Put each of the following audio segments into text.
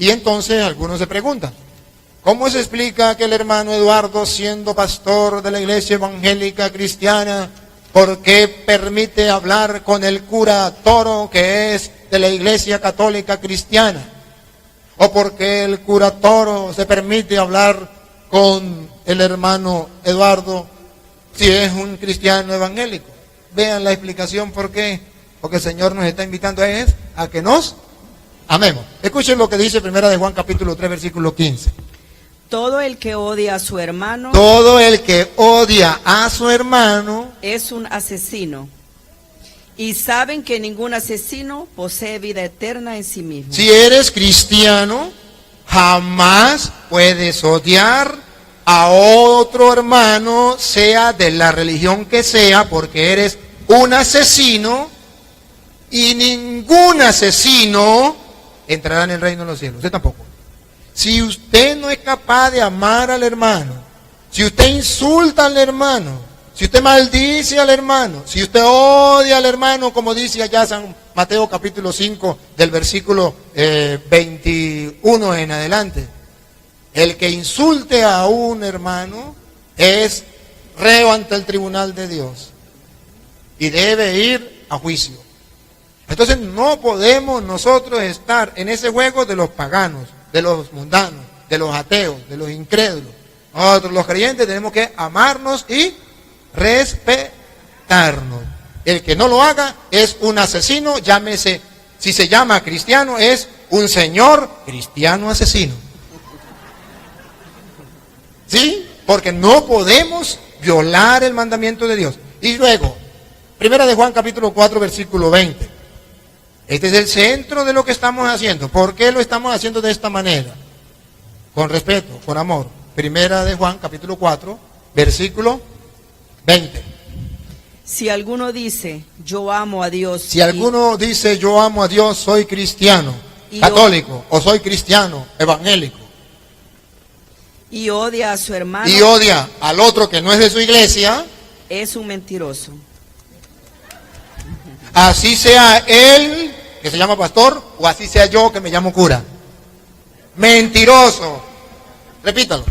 Y entonces algunos se preguntan, ¿cómo se explica que el hermano Eduardo, siendo pastor de la iglesia evangélica cristiana, por qué permite hablar con el cura Toro, que es de la iglesia católica cristiana? ¿O por qué el cura Toro se permite hablar con el hermano Eduardo si es un cristiano evangélico? Vean la explicación por qué. Porque el Señor nos está invitando a que nos amemos. Escuchen lo que dice 1 de Juan capítulo 3 versículo 15. Todo el que odia a su hermano, todo el que odia a su hermano es un asesino. Y saben que ningún asesino posee vida eterna en sí mismo. Si eres cristiano, jamás puedes odiar a otro hermano, sea de la religión que sea, porque eres un asesino, y ningún asesino entrará en el reino de los cielos. Usted tampoco. Si usted no es capaz de amar al hermano, si usted insulta al hermano, si usted maldice al hermano, si usted odia al hermano, como dice allá San Mateo capítulo 5 del versículo 21 en adelante, el que insulte a un hermano es reo ante el tribunal de Dios y debe ir a juicio. Entonces no podemos nosotros estar en ese juego de los paganos, de los mundanos, de los ateos, de los incrédulos. Nosotros los creyentes tenemos que amarnos y respetarnos. El que no lo haga es un asesino, llámese, si se llama cristiano, es un señor cristiano asesino. ¿Sí? Porque no podemos violar el mandamiento de Dios. Y luego, 1 de Juan capítulo 4 versículo 20. Este es el centro de lo que estamos haciendo. ¿Por qué lo estamos haciendo de esta manera? Con respeto, con amor. 1 de Juan capítulo 4 versículo 20. Si alguno dice, yo amo a Dios. Si alguno dice, yo amo a Dios, soy cristiano, católico, o soy cristiano, evangélico. Y odia a su hermano. Y odia al otro que no es de su iglesia. Es un mentiroso. Así sea él, que se llama pastor, o así sea yo, que me llamo cura. Mentiroso. Repítalo.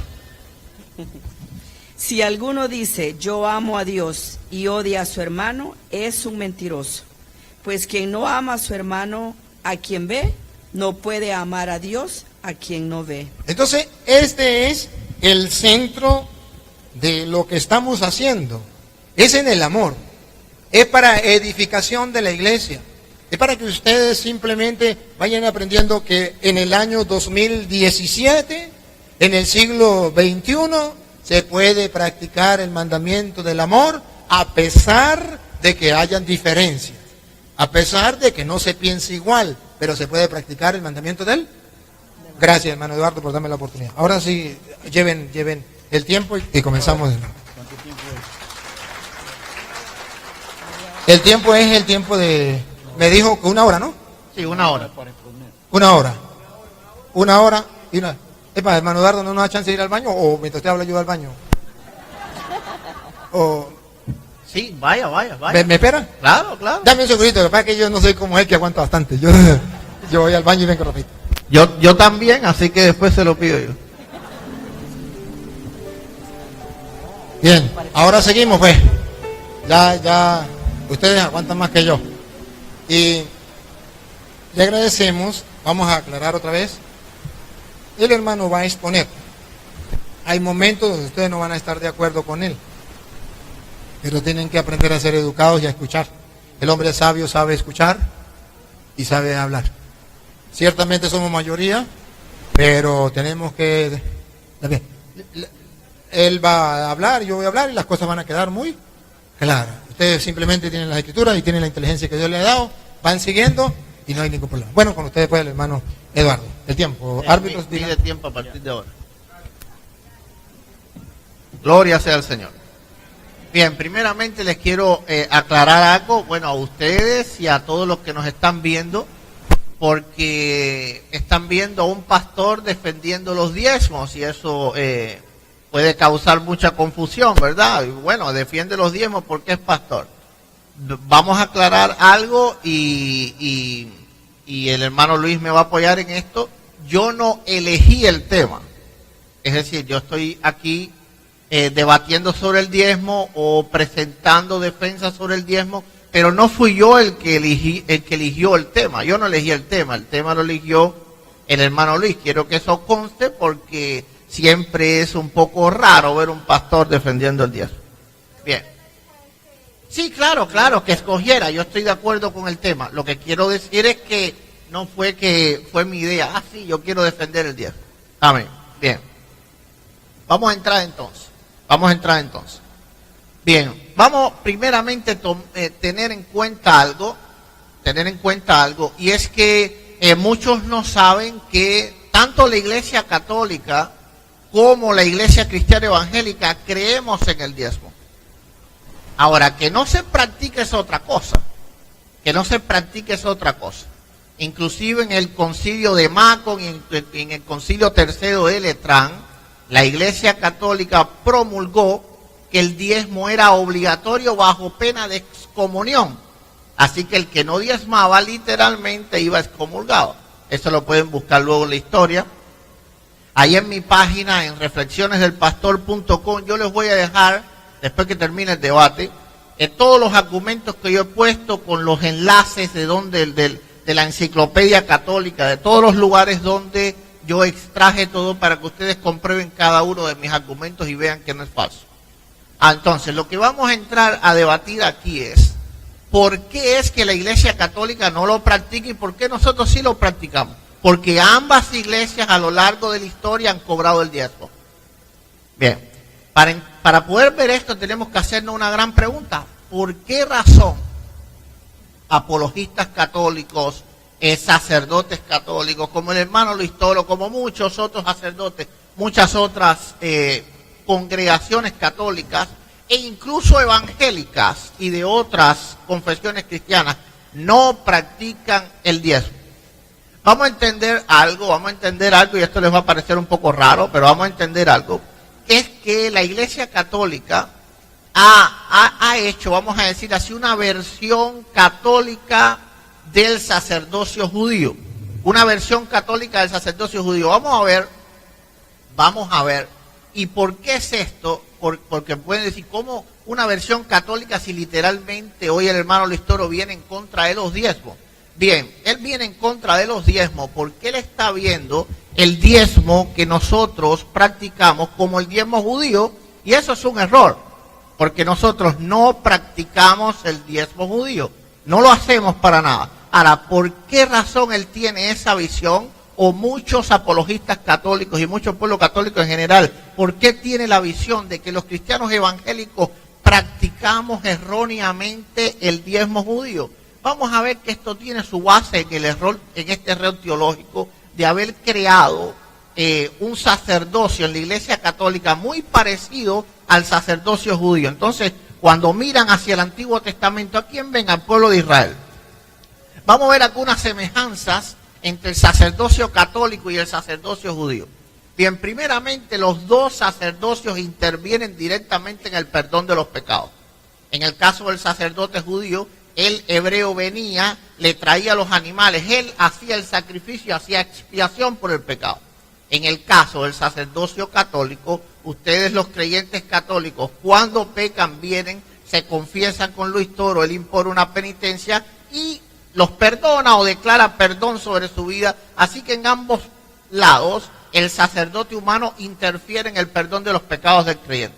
Si alguno dice, yo amo a Dios y odia a su hermano, es un mentiroso. Pues quien no ama a su hermano, a quien ve, no puede amar a Dios, a quien no ve. Entonces, este es el centro de lo que estamos haciendo. Es en el amor. Es para edificación de la iglesia. Es para que ustedes simplemente vayan aprendiendo que en el año 2017, en el siglo XXI, se puede practicar el mandamiento del amor a pesar de que hayan diferencias, a pesar de que no se piense igual, pero se puede practicar el mandamiento del. Gracias, hermano Eduardo, por darme la oportunidad. Ahora sí, lleven el tiempo y comenzamos de nuevo. El tiempo es el tiempo de. Me dijo que 1 hora, ¿no? Sí, 1 hora. 1 hora. 1 hora y una. Epa, hermano Eduardo, ¿no nos da chance de ir al baño? ¿O mientras usted habla yo al baño? ¿O Sí, vaya. ¿Me espera? Claro. Dame un segundito, lo que pasa es que yo no soy como él que aguanta bastante. Yo voy al baño y vengo rapidito. Yo también, así que después se lo pido yo. Bien, ahora seguimos pues. Ya, ustedes aguantan más que yo. Y le agradecemos, vamos a aclarar otra vez. El hermano va a exponer. Hay momentos donde ustedes no van a estar de acuerdo con él, pero tienen que aprender a ser educados y a escuchar. El hombre sabio sabe escuchar y sabe hablar. Ciertamente somos mayoría, pero tenemos que. Él va a hablar, yo voy a hablar y las cosas van a quedar muy claras. Ustedes simplemente tienen las escrituras y tienen la inteligencia que Dios les ha dado, van siguiendo y no hay ningún problema. Bueno, con ustedes pues el hermano Eduardo. El tiempo. Árbitros, Pide tiempo a partir de ahora. Gloria sea al Señor. Bien, primeramente les quiero aclarar algo, bueno, a ustedes y a todos los que nos están viendo, porque están viendo a un pastor defendiendo los diezmos y eso puede causar mucha confusión, ¿verdad? Y bueno, defiende los diezmos porque es pastor. Vamos a aclarar algo y el hermano Luis me va a apoyar en esto. yo no elegí el tema. Es decir, yo estoy aquí debatiendo sobre el diezmo o presentando defensa sobre el diezmo, pero no fui yo el que eligió el tema. Yo no elegí el tema lo eligió el hermano Luis. Quiero que eso conste porque siempre es un poco raro ver un pastor defendiendo el diezmo. Bien. Sí, claro, que escogiera. Yo estoy de acuerdo con el tema. Lo que quiero decir es que no fue que fue mi idea. Ah, sí, yo quiero defender el diezmo. Amén. Bien. Vamos a entrar entonces. Bien, vamos primeramente a tener en cuenta algo, y es que muchos no saben que tanto la Iglesia Católica como la Iglesia Cristiana Evangélica creemos en el diezmo. Ahora, que no se practique es otra cosa. Inclusive en el concilio de Macon y en el concilio tercero de Letrán, la Iglesia Católica promulgó que el diezmo era obligatorio bajo pena de excomunión. Así que el que no diezmaba literalmente iba excomulgado. Eso lo pueden buscar luego en la historia. Ahí en mi página, en reflexionesdelpastor.com, yo les voy a dejar, después que termine el debate, todos los argumentos que yo he puesto con los enlaces de la enciclopedia católica, de todos los lugares donde yo extraje todo para que ustedes comprueben cada uno de mis argumentos y vean que no es falso. Entonces, lo que vamos a entrar a debatir aquí es por qué es que la Iglesia Católica no lo practica y por qué nosotros sí lo practicamos. Porque ambas iglesias a lo largo de la historia han cobrado el diezmo. Bien, para poder ver esto tenemos que hacernos una gran pregunta. ¿Por qué razón apologistas católicos, sacerdotes católicos, como el hermano Luis Toro, como muchos otros sacerdotes, muchas otras congregaciones católicas e incluso evangélicas y de otras confesiones cristianas no practican el diezmo? Vamos a entender algo, y esto les va a parecer un poco raro, pero vamos a entender algo, que es que la Iglesia Católica ha hecho, vamos a decir así, una versión católica del sacerdocio judío. Una versión católica del sacerdocio judío. Vamos a ver. ¿Y por qué es esto? Porque pueden decir, ¿cómo una versión católica si literalmente hoy el hermano Luis Toro viene en contra de los diezmos? Bien, él viene en contra de los diezmos porque él está viendo el diezmo que nosotros practicamos como el diezmo judío, y eso es un error, porque nosotros no practicamos el diezmo judío, no lo hacemos para nada. Ahora, ¿por qué razón él tiene esa visión? O muchos apologistas católicos y muchos pueblos católicos en general, ¿por qué tiene la visión de que los cristianos evangélicos practicamos erróneamente el diezmo judío? Vamos a ver que esto tiene su base en este error teológico de haber creado un sacerdocio en la Iglesia Católica muy parecido al sacerdocio judío. Entonces, cuando miran hacia el Antiguo Testamento, ¿a quién ven? Al pueblo de Israel. Vamos a ver algunas semejanzas entre el sacerdocio católico y el sacerdocio judío. Bien, primeramente, los dos sacerdocios intervienen directamente en el perdón de los pecados. En el caso del sacerdote judío, el hebreo venía, le traía los animales, él hacía el sacrificio, hacía expiación por el pecado. En el caso del sacerdocio católico, ustedes los creyentes católicos, cuando pecan, vienen, se confiesan con Luis Toro, él impone una penitencia y los perdona o declara perdón sobre su vida. Así que en ambos lados, el sacerdote humano interfiere en el perdón de los pecados del creyente.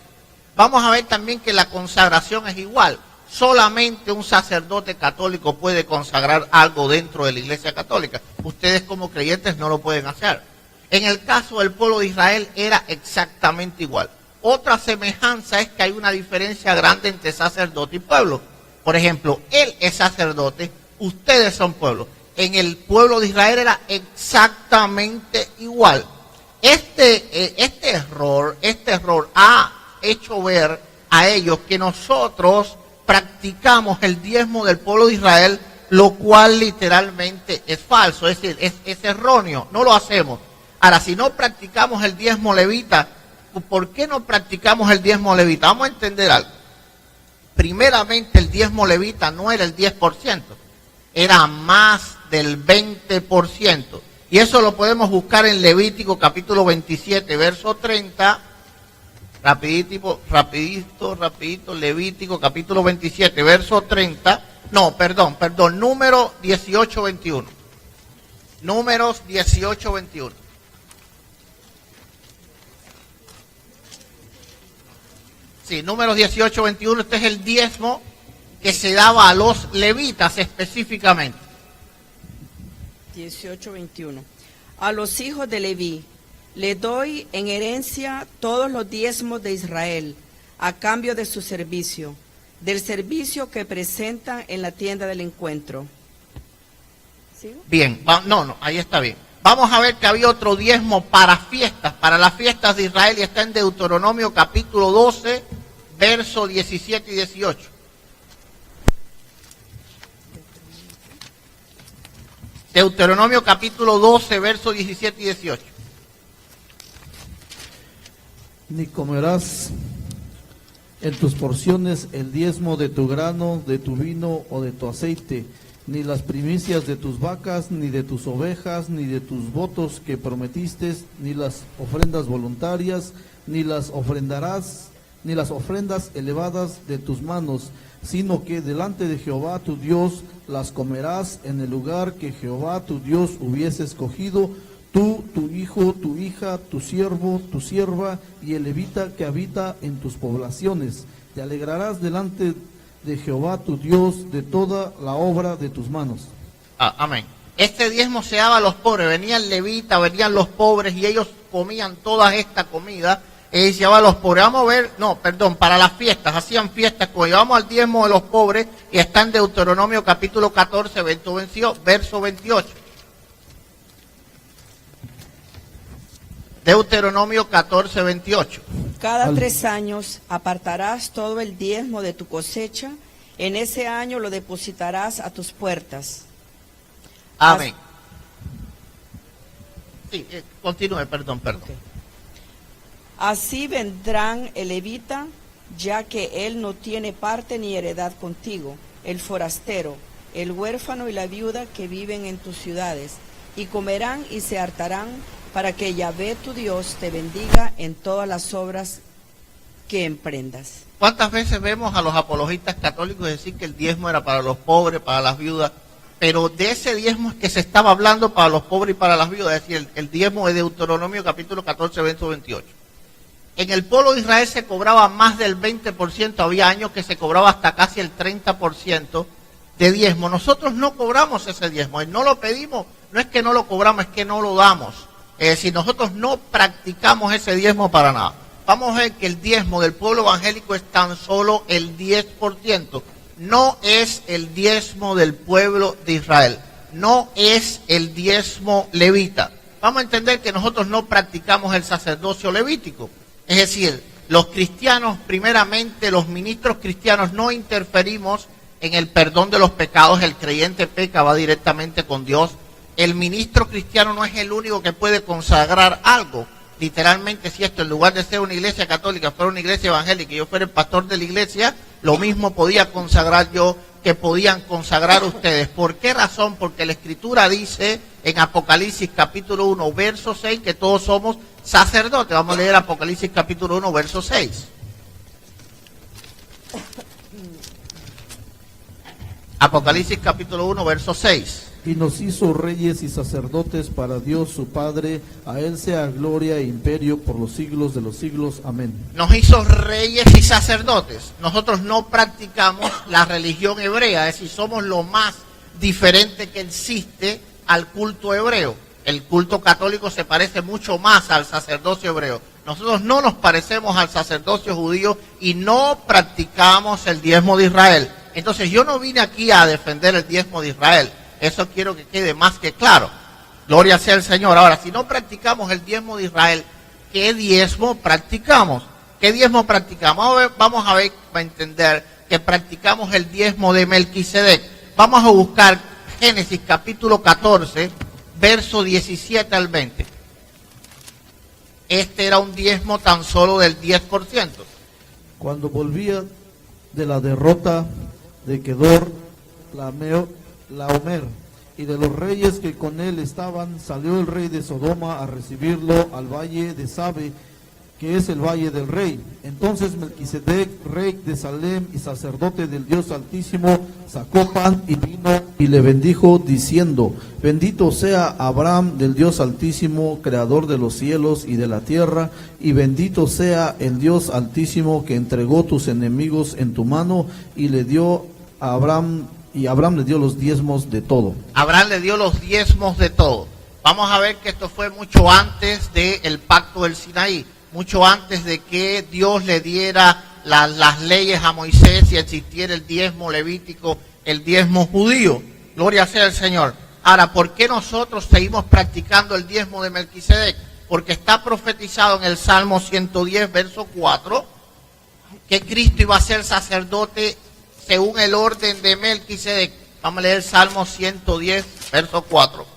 Vamos a ver también que la consagración es igual. Solamente un sacerdote católico puede consagrar algo dentro de la Iglesia Católica. Ustedes como creyentes no lo pueden hacer. En el caso del pueblo de Israel era exactamente igual. Otra semejanza es que hay una diferencia grande entre sacerdote y pueblo. Por ejemplo, él es sacerdote, ustedes son pueblo. En el pueblo de Israel era exactamente igual. Este error ha hecho ver a ellos que nosotros practicamos el diezmo del pueblo de Israel, lo cual literalmente es falso, es decir, es erróneo, no lo hacemos. Ahora, si no practicamos el diezmo levita, ¿por qué no practicamos el diezmo levita? Vamos a entender algo. Primeramente, el diezmo levita no era el 10%, era más del 20%. Y eso lo podemos buscar en Levítico capítulo 27, verso 30. Rapidito, Levítico capítulo 27, verso 30. No, perdón, número 18, 21. Números 18, 21. Sí, números 18, 21, este es el diezmo que se daba a los levitas específicamente. 18:21. A los hijos de Leví le doy en herencia todos los diezmos de Israel, a cambio de su servicio, del servicio que presentan en la tienda del encuentro. ¿Sigo? Bien, ahí está bien. Vamos a ver que había otro diezmo para fiestas, para las fiestas de Israel, y está en Deuteronomio capítulo 12, verso 17 y 18. Deuteronomio capítulo 12, verso 17 y 18. Ni comerás en tus porciones el diezmo de tu grano, de tu vino o de tu aceite, ni las primicias de tus vacas, ni de tus ovejas, ni de tus votos que prometiste, ni las ofrendas voluntarias, ni las ofrendas elevadas de tus manos, sino que delante de Jehová tu Dios las comerás en el lugar que Jehová tu Dios hubiese escogido, tú, tu hijo, tu hija, tu siervo, tu sierva y el levita que habita en tus poblaciones. Te alegrarás delante de Jehová tu Dios de toda la obra de tus manos. Amén. Este diezmo se daba a los pobres, venía el levita, venían los pobres y ellos comían toda esta comida. Y se llevaba a los pobres. Vamos a ver, para las fiestas, hacían fiestas, pues llevamos al diezmo de los pobres, y está en Deuteronomio capítulo 14, verso 28. Deuteronomio 14, 28. Cada 3 años apartarás todo el diezmo de tu cosecha, en ese año lo depositarás a tus puertas. Amén. Sí, continúe, perdón. Okay. Así vendrán el levita, ya que él no tiene parte ni heredad contigo, el forastero, el huérfano y la viuda que viven en tus ciudades, y comerán y se hartarán, para que Yahvé tu Dios te bendiga en todas las obras que emprendas. ¿Cuántas veces vemos a los apologistas católicos decir que el diezmo era para los pobres, para las viudas? Pero de ese diezmo es que se estaba hablando para los pobres y para las viudas, es decir, el diezmo de Deuteronomio capítulo 14, verso 28. En el pueblo de Israel se cobraba más del 20%, había años que se cobraba hasta casi el 30% de diezmo. Nosotros no cobramos ese diezmo, y no lo pedimos, no es que no lo cobramos, es que no lo damos. Es decir, nosotros no practicamos ese diezmo para nada. Vamos a ver que el diezmo del pueblo evangélico es tan solo el 10%, no es el diezmo del pueblo de Israel, no es el diezmo levita. Vamos a entender que nosotros no practicamos el sacerdocio levítico. Es decir, los cristianos, primeramente los ministros cristianos, no interferimos en el perdón de los pecados. El creyente peca, va directamente con Dios. El ministro cristiano no es el único que puede consagrar algo. Literalmente, si esto en lugar de ser una iglesia católica fuera una iglesia evangélica y yo fuera el pastor de la iglesia, lo mismo podía consagrar yo que podían consagrar ustedes. ¿Por qué razón? Porque la Escritura dice en Apocalipsis capítulo 1, verso 6, que todos somos sacerdotes. Vamos a leer Apocalipsis capítulo 1, verso 6. Apocalipsis capítulo 1, verso 6. Y nos hizo reyes y sacerdotes para Dios su Padre, a Él sea gloria e imperio por los siglos de los siglos. Amén. Nos hizo reyes y sacerdotes. Nosotros no practicamos la religión hebrea, es decir, somos lo más diferente que existe al culto hebreo. El culto católico se parece mucho más al sacerdocio hebreo. Nosotros no nos parecemos al sacerdocio judío y no practicamos el diezmo de Israel. Entonces yo no vine aquí a defender el diezmo de Israel. Eso quiero que quede más que claro. Gloria sea al Señor. Ahora, si no practicamos el diezmo de Israel, ¿qué diezmo practicamos? ¿Qué diezmo practicamos? Vamos a ver, para entender que practicamos el diezmo de Melquisedec. Vamos a buscar Génesis capítulo 14, verso 17 al 20. Este era un diezmo tan solo del 10%. Cuando volvía de la derrota de Kedor Laomer, Y de los reyes que con él estaban, salió el rey de Sodoma a recibirlo al valle de Sabe, que es el valle del rey. Entonces Melquisedec, rey de Salem y sacerdote del Dios Altísimo, sacó pan y vino y le bendijo, diciendo: bendito sea Abraham del Dios Altísimo, creador de los cielos y de la tierra, y bendito sea el Dios Altísimo que entregó tus enemigos en tu mano, y le dio a Abraham, y Abraham le dio los diezmos de todo. Abraham le dio los diezmos de todo. Vamos a ver que esto fue mucho antes del pacto del Sinaí, mucho antes de que Dios le diera las leyes a Moisés y existiera el diezmo levítico, el diezmo judío. Gloria sea al Señor. Ahora, ¿por qué nosotros seguimos practicando el diezmo de Melquisedec? Porque está profetizado en el Salmo 110, verso 4, que Cristo iba a ser sacerdote según el orden de Melquisedec. Vamos a leer el Salmo 110, verso 4.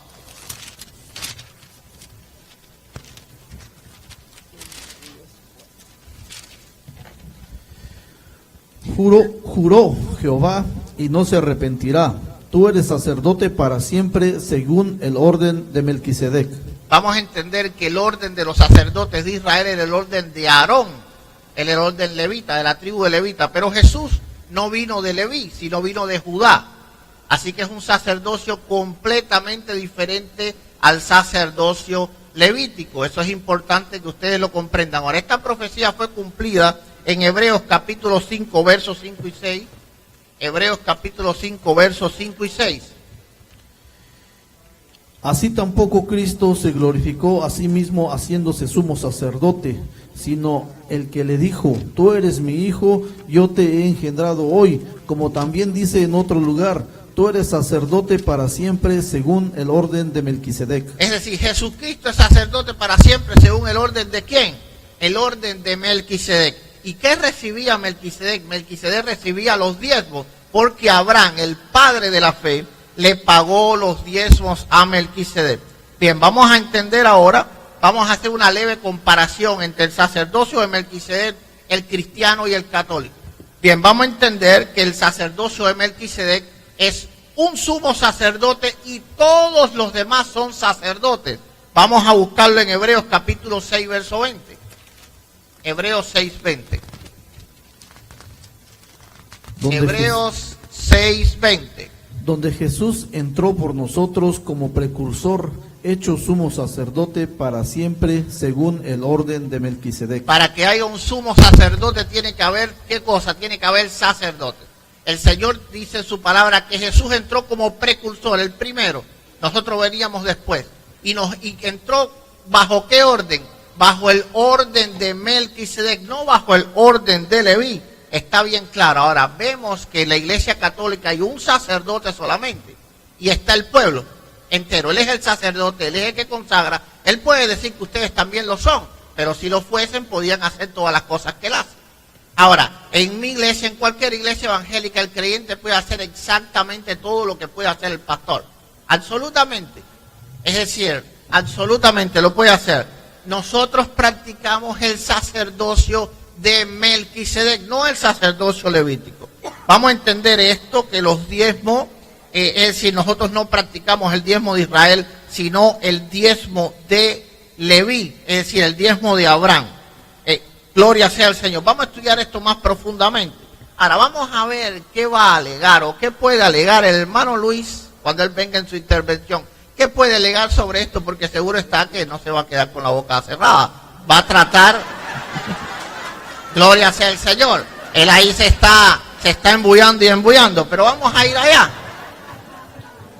Juró Jehová y no se arrepentirá. Tú eres sacerdote para siempre según el orden de Melquisedec. Vamos a entender que el orden de los sacerdotes de Israel era el orden de Aarón, el orden levita, de la tribu de Levita. Pero Jesús no vino de Leví, sino vino de Judá. Así que es un sacerdocio completamente diferente al sacerdocio levítico. Eso es importante que ustedes lo comprendan. Ahora, esta profecía fue cumplida en Hebreos capítulo 5, versos 5 y 6. Hebreos capítulo 5, versos 5 y 6. Así tampoco Cristo se glorificó a sí mismo haciéndose sumo sacerdote, sino el que le dijo: tú eres mi hijo, yo te he engendrado hoy. Como también dice en otro lugar: tú eres sacerdote para siempre según el orden de Melquisedec. Es decir, Jesucristo es sacerdote para siempre según el orden de ¿quién? El orden de Melquisedec. ¿Y qué recibía Melquisedec? Melquisedec recibía los diezmos, porque Abraham, el padre de la fe, le pagó los diezmos a Melquisedec. Bien, vamos a entender ahora, vamos a hacer una leve comparación entre el sacerdocio de Melquisedec, el cristiano y el católico. Bien, vamos a entender que el sacerdocio de Melquisedec es un sumo sacerdote y todos los demás son sacerdotes. Vamos a buscarlo en Hebreos capítulo 6, verso 20. Hebreos 6:20. Hebreos 6:20. Donde Jesús entró por nosotros como precursor, hecho sumo sacerdote para siempre, según el orden de Melquisedec. Para que haya un sumo sacerdote tiene que haber, ¿qué cosa? Tiene que haber sacerdote. El Señor dice en su palabra que Jesús entró como precursor, el primero. Nosotros veníamos después. Y entró ¿bajo qué orden? Bajo el orden de Melquisedec, no bajo el orden de Leví. Está bien claro. Ahora, vemos que en la Iglesia Católica hay un sacerdote solamente. Y está el pueblo entero. Él es el sacerdote, él es el que consagra. Él puede decir que ustedes también lo son. Pero si lo fuesen, podían hacer todas las cosas que él hace. Ahora, en mi iglesia, en cualquier iglesia evangélica, el creyente puede hacer exactamente todo lo que puede hacer el pastor. Absolutamente. Es decir, absolutamente lo puede hacer. Nosotros practicamos el sacerdocio de Melquisedec, no el sacerdocio levítico. Vamos a entender esto, que los diezmos, es decir, nosotros no practicamos el diezmo de Israel, sino el diezmo de Leví, es decir, el diezmo de Abraham. Gloria sea al Señor. Vamos a estudiar esto más profundamente. Ahora vamos a ver qué va a alegar o qué puede alegar el hermano Luis cuando él venga en su intervención. ¿Qué puede alegar sobre esto? Porque seguro está que no se va a quedar con la boca cerrada. Va a tratar, gloria sea el Señor. Él ahí se está embullando y embullando, pero vamos a ir allá.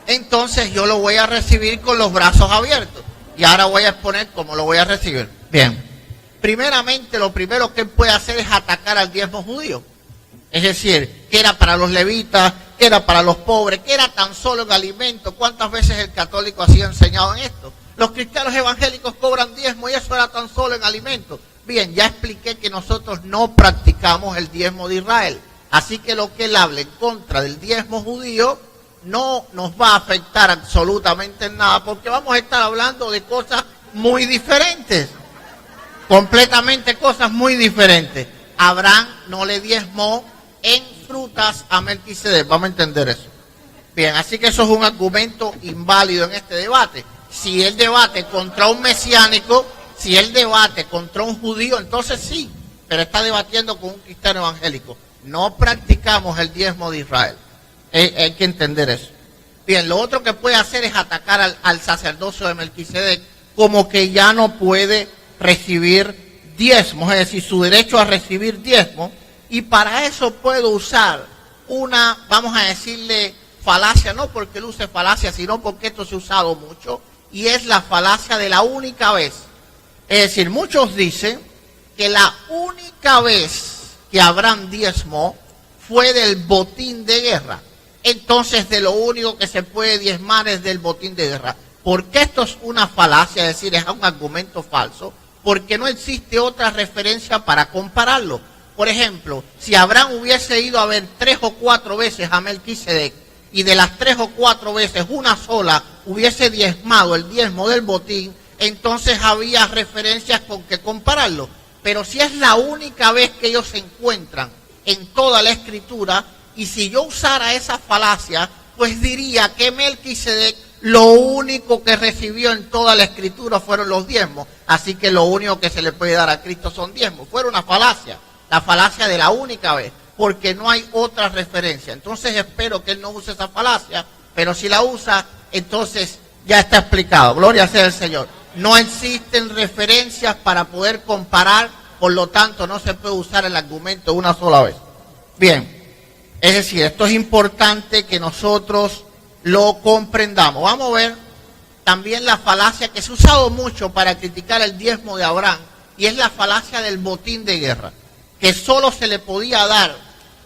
Entonces yo lo voy a recibir con los brazos abiertos. Y ahora voy a exponer cómo lo voy a recibir. Bien. Primeramente, lo primero que él puede hacer es atacar al diezmo judío. Es decir, que era para los levitas, que era para los pobres, que era tan solo en alimento. ¿Cuántas veces el católico ha sido enseñado en esto? Los cristianos evangélicos cobran diezmo y eso era tan solo en alimento. Bien, ya expliqué que nosotros no practicamos el diezmo de Israel. Así que lo que él hable en contra del diezmo judío no nos va a afectar absolutamente en nada, porque vamos a estar hablando de cosas muy diferentes. Completamente cosas muy diferentes. Abraham no le diezmó en frutas a Melquisedec. Vamos a entender eso. Bien, así que eso es un argumento inválido en este debate. Si él debate contra un mesiánico, si él debate contra un judío, entonces sí, pero está debatiendo con un cristiano evangélico. No practicamos el diezmo de Israel. Hay que entender eso. Bien, lo otro que puede hacer es atacar al sacerdocio de Melquisedec como que ya no puede recibir diezmos, es decir, su derecho a recibir diezmos, y para eso puedo usar una, vamos a decirle, falacia, no porque él use falacia, sino porque esto se ha usado mucho, y es la falacia de la única vez. Es decir, muchos dicen que la única vez que Abraham diezmó fue del botín de guerra. Entonces, de lo único que se puede diezmar es del botín de guerra. ¿Por qué esto es una falacia? Es decir, es un argumento falso. Porque no existe otra referencia para compararlo. Por ejemplo, si Abraham hubiese ido a ver 3 o 4 veces a Melquisedec, y de las 3 o 4 veces una sola hubiese diezmado el diezmo del botín, entonces había referencias con que compararlo. Pero si es la única vez que ellos se encuentran en toda la Escritura, y si yo usara esa falacia, pues diría que Melquisedec lo único que recibió en toda la Escritura fueron los diezmos. Así que lo único que se le puede dar a Cristo son diezmos. Fuera una falacia, la falacia de la única vez, porque no hay otra referencia. Entonces espero que él no use esa falacia, pero si la usa, entonces ya está explicado. Gloria sea al Señor. No existen referencias para poder comparar, por lo tanto no se puede usar el argumento una sola vez. Bien. Es decir, esto es importante que nosotros lo comprendamos. Vamos a ver también la falacia que se ha usado mucho para criticar el diezmo de Abraham, y es la falacia del botín de guerra, que solo se le podía dar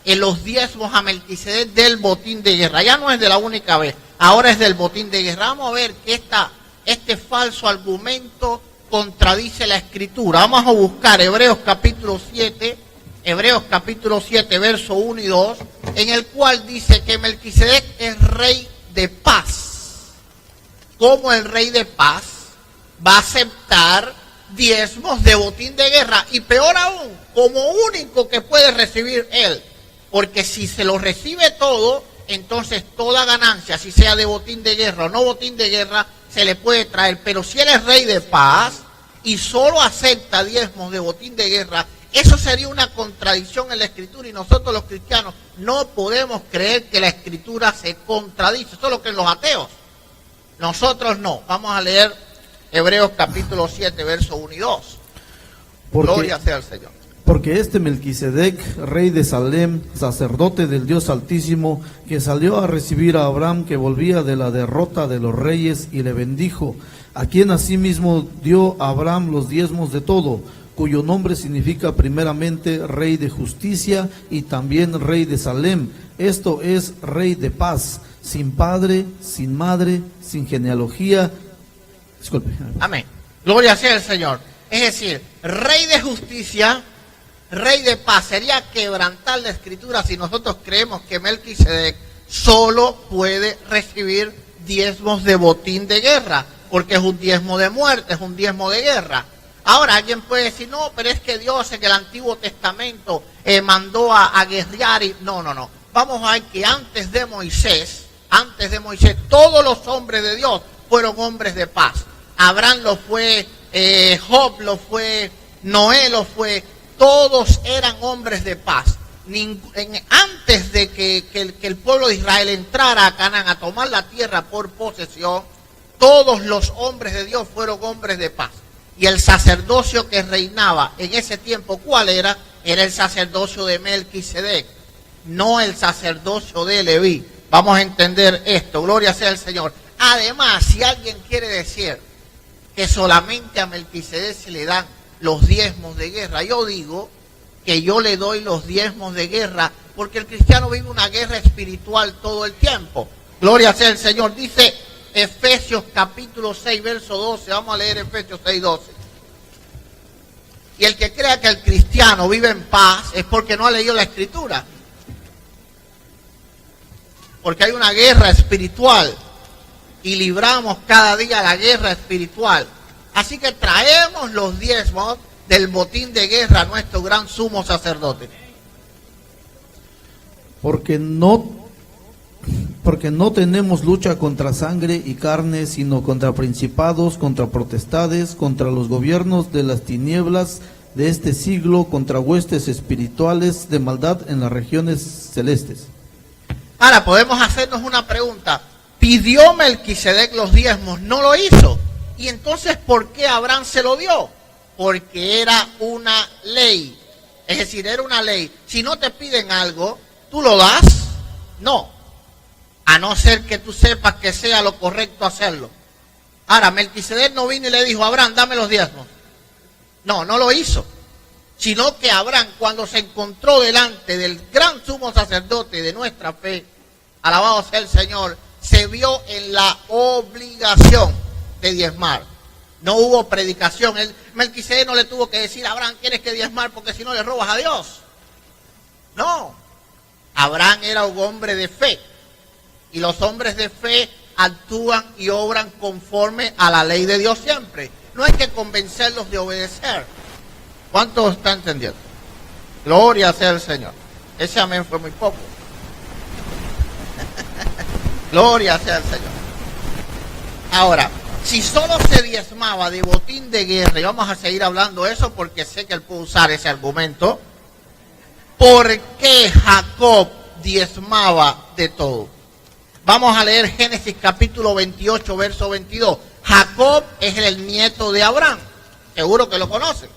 en los diezmos a Melquisedec del botín de guerra. Ya no es de la única vez, ahora es del botín de guerra. Vamos a ver que este falso argumento contradice la Escritura. Vamos a buscar Hebreos capítulo 7, verso 1 y 2, en el cual dice que Melquisedec es rey de paz. ¿Cómo el rey de paz va a aceptar diezmos de botín de guerra? Y peor aún, como único que puede recibir él. Porque si se lo recibe todo, entonces toda ganancia, si sea de botín de guerra o no botín de guerra, se le puede traer. Pero si él es rey de paz y solo acepta diezmos de botín de guerra, eso sería una contradicción en la Escritura, y nosotros los cristianos no podemos creer que la Escritura se contradice. Eso es lo que los ateos. Nosotros no. Vamos a leer Hebreos capítulo 7, verso 1 y 2. Gloria sea al Señor. Porque este Melquisedec, rey de Salem, sacerdote del Dios Altísimo, que salió a recibir a Abraham, que volvía de la derrota de los reyes, y le bendijo, a quien asimismo dio a Abraham los diezmos de todo, cuyo nombre significa primeramente rey de justicia y también rey de Salem. Esto es rey de paz, sin padre, sin madre, sin genealogía. Disculpe. Amén. Gloria sea al Señor. Es decir, rey de justicia, rey de paz. Sería quebrantar la Escritura si nosotros creemos que Melquisedec solo puede recibir diezmos de botín de guerra, porque es un diezmo de muerte, es un diezmo de guerra. Ahora alguien puede decir, no, pero es que Dios en el Antiguo Testamento mandó a guerrear. No. Vamos a ver que antes de Moisés, todos los hombres de Dios fueron hombres de paz. Abraham lo fue, Job lo fue, Noé lo fue, todos eran hombres de paz. Antes de que el pueblo de Israel entrara a Canaán a tomar la tierra por posesión, todos los hombres de Dios fueron hombres de paz. Y el sacerdocio que reinaba en ese tiempo, ¿cuál era? Era el sacerdocio de Melquisedec, no el sacerdocio de Leví. Vamos a entender esto, gloria sea al Señor. Además, si alguien quiere decir que solamente a Melquisedec se le dan los diezmos de guerra, yo digo que yo le doy los diezmos de guerra porque el cristiano vive una guerra espiritual todo el tiempo. Gloria sea al Señor. Dice Efesios capítulo 6, verso 12. Vamos a leer Efesios 6, 12. Y el que crea que el cristiano vive en paz es porque no ha leído la Escritura. Porque hay una guerra espiritual y libramos cada día la guerra espiritual. Así que traemos los diezmos del botín de guerra a nuestro gran sumo sacerdote. Porque no Porque no tenemos lucha contra sangre y carne, sino contra principados, contra potestades, contra los gobiernos de las tinieblas de este siglo, contra huestes espirituales de maldad en las regiones celestes. Ahora podemos hacernos una pregunta. ¿Pidió Melquisedec los diezmos? No lo hizo. ¿Y entonces por qué Abraham se lo dio? Porque era una ley. Es decir, era una ley. Si no te piden algo, ¿tú lo das? No. A no ser que tú sepas que sea lo correcto hacerlo. Ahora, Melquisedec no vino y le dijo, Abraham, dame los diezmos. No, no lo hizo. Sino que Abraham, cuando se encontró delante del gran sumo sacerdote de nuestra fe, alabado sea el Señor, se vio en la obligación de diezmar. No hubo predicación. Melquisedec no le tuvo que decir, Abraham, tienes que diezmar porque si no le robas a Dios. No. Abraham era un hombre de fe. Y los hombres de fe actúan y obran conforme a la ley de Dios siempre. No hay que convencerlos de obedecer. ¿Cuántos están entendiendo? Gloria sea el Señor. Ese amén fue muy poco. Gloria sea el Señor. Ahora, si solo se diezmaba de botín de guerra, y vamos a seguir hablando de eso porque sé que él puede usar ese argumento, ¿por qué Jacob diezmaba de todo? Vamos a leer Génesis capítulo 28, verso 22. Jacob es el nieto de Abraham. Seguro que lo conocen.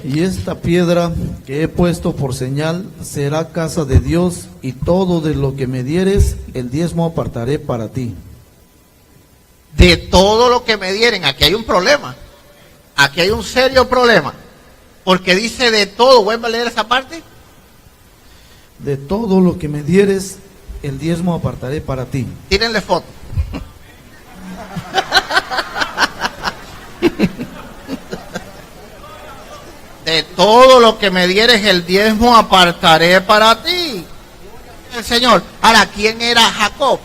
Y esta piedra que he puesto por señal será casa de Dios, y todo de lo que me dieres, el diezmo apartaré para ti. De todo lo que me dieren. Aquí hay un problema. Aquí hay un serio problema. Porque dice de todo. ¿Vuelve a leer esa parte? De todo lo que me dieres, el diezmo apartaré para ti. Tírenle foto. De todo lo que me dieres el diezmo apartaré para ti. El Señor. Ahora, ¿quién era Jacob?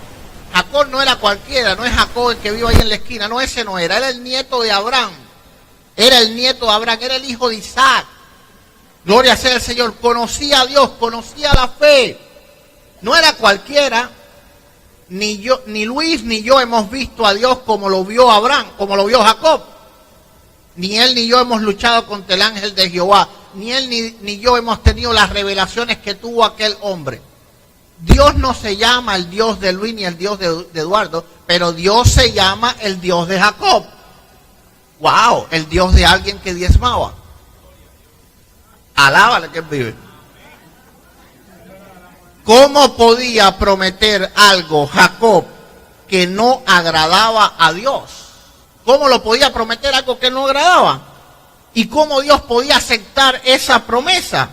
Jacob no era cualquiera, no es Jacob el que vive ahí en la esquina, no, ese no era el nieto de Abraham. Era el nieto de Abraham, era el hijo de Isaac. Gloria sea el Señor. Conocía a Dios, conocía la fe. No era cualquiera. Ni yo, ni Luis ni yo hemos visto a Dios como lo vio Abraham, como lo vio Jacob. Ni él ni yo hemos luchado contra el ángel de Jehová. Ni él ni yo hemos tenido las revelaciones que tuvo aquel hombre. Dios no se llama el Dios de Luis ni el Dios de Eduardo, pero Dios se llama el Dios de Jacob. ¡Wow! El Dios de alguien que diezmaba. Alábale que él vive. ¿Cómo podía prometer algo Jacob que no agradaba a Dios? ¿Cómo lo podía prometer algo que no agradaba? ¿Y cómo Dios podía aceptar esa promesa?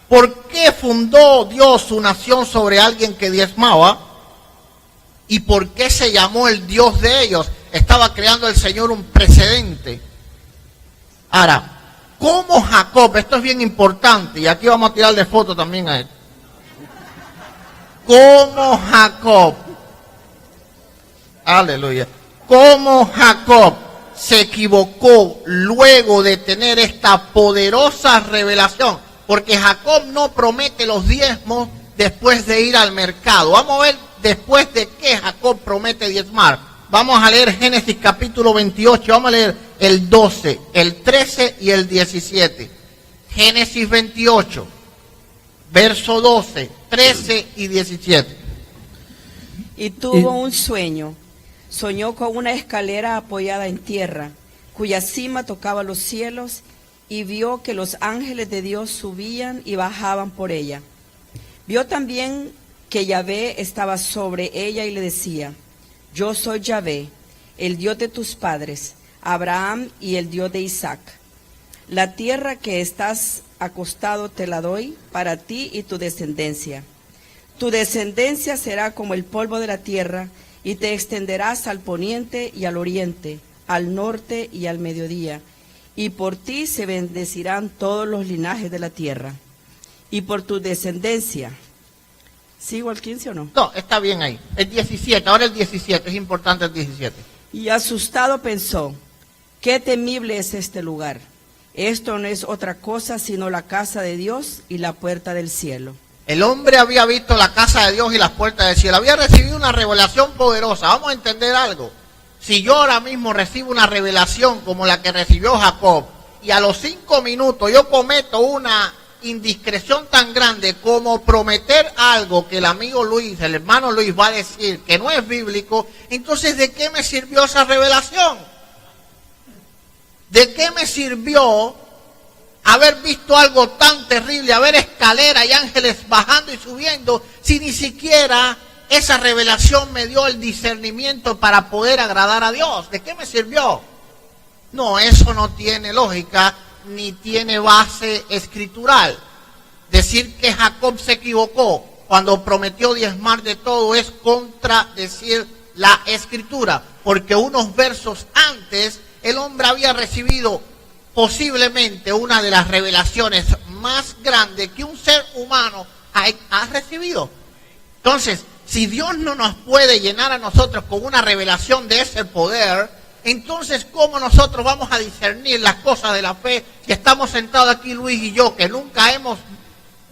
¿Por qué fundó Dios su nación sobre alguien que diezmaba? ¿Y por qué se llamó el Dios de ellos? Estaba creando el Señor un precedente. Ahora, ¿cómo Jacob? Esto es bien importante y aquí vamos a tirarle foto también a él. ¿Cómo Jacob? Aleluya. ¿Cómo Jacob se equivocó luego de tener esta poderosa revelación? Porque Jacob no promete los diezmos después de ir al mercado. Vamos a ver después de qué Jacob promete diezmar. Vamos a leer Génesis capítulo 28, vamos a leer el 12, el 13 y el 17. Génesis 28, verso 12, 13 y 17. Y tuvo un sueño. Soñó con una escalera apoyada en tierra, cuya cima tocaba los cielos, y vio que los ángeles de Dios subían y bajaban por ella. Vio también que Yahvé estaba sobre ella y le decía: Yo soy Yahvé, el Dios de tus padres, Abraham y el Dios de Isaac. La tierra que estás acostado te la doy para ti y tu descendencia. Tu descendencia será como el polvo de la tierra, y te extenderás al poniente y al oriente, al norte y al mediodía. Y por ti se bendecirán todos los linajes de la tierra. Y por tu descendencia. ¿Sigo al 15 o no? No, está bien ahí. El 17, ahora el 17, es importante el 17. Y asustado pensó: qué temible es este lugar. Esto no es otra cosa sino la casa de Dios y la puerta del cielo. El hombre había visto la casa de Dios y las puertas del cielo. Había recibido una revelación poderosa. Vamos a entender algo. Si yo ahora mismo recibo una revelación como la que recibió Jacob, y a los 5 minutos yo cometo una indiscreción tan grande como prometer algo que el amigo Luis, el hermano Luis va a decir que no es bíblico, entonces ¿de qué me sirvió esa revelación? ¿De qué me sirvió haber visto algo tan terrible, haber escaleras y ángeles bajando y subiendo, si ni siquiera esa revelación me dio el discernimiento para poder agradar a Dios? ¿De qué me sirvió? No, eso no tiene lógica ni tiene base escritural. Decir que Jacob se equivocó cuando prometió diezmar de todo es contradecir la escritura, porque unos versos antes el hombre había recibido posiblemente una de las revelaciones más grandes que un ser humano ha recibido. Entonces, si Dios no nos puede llenar a nosotros con una revelación de ese poder, entonces ¿cómo nosotros vamos a discernir las cosas de la fe si estamos sentados aquí Luis y yo, que nunca hemos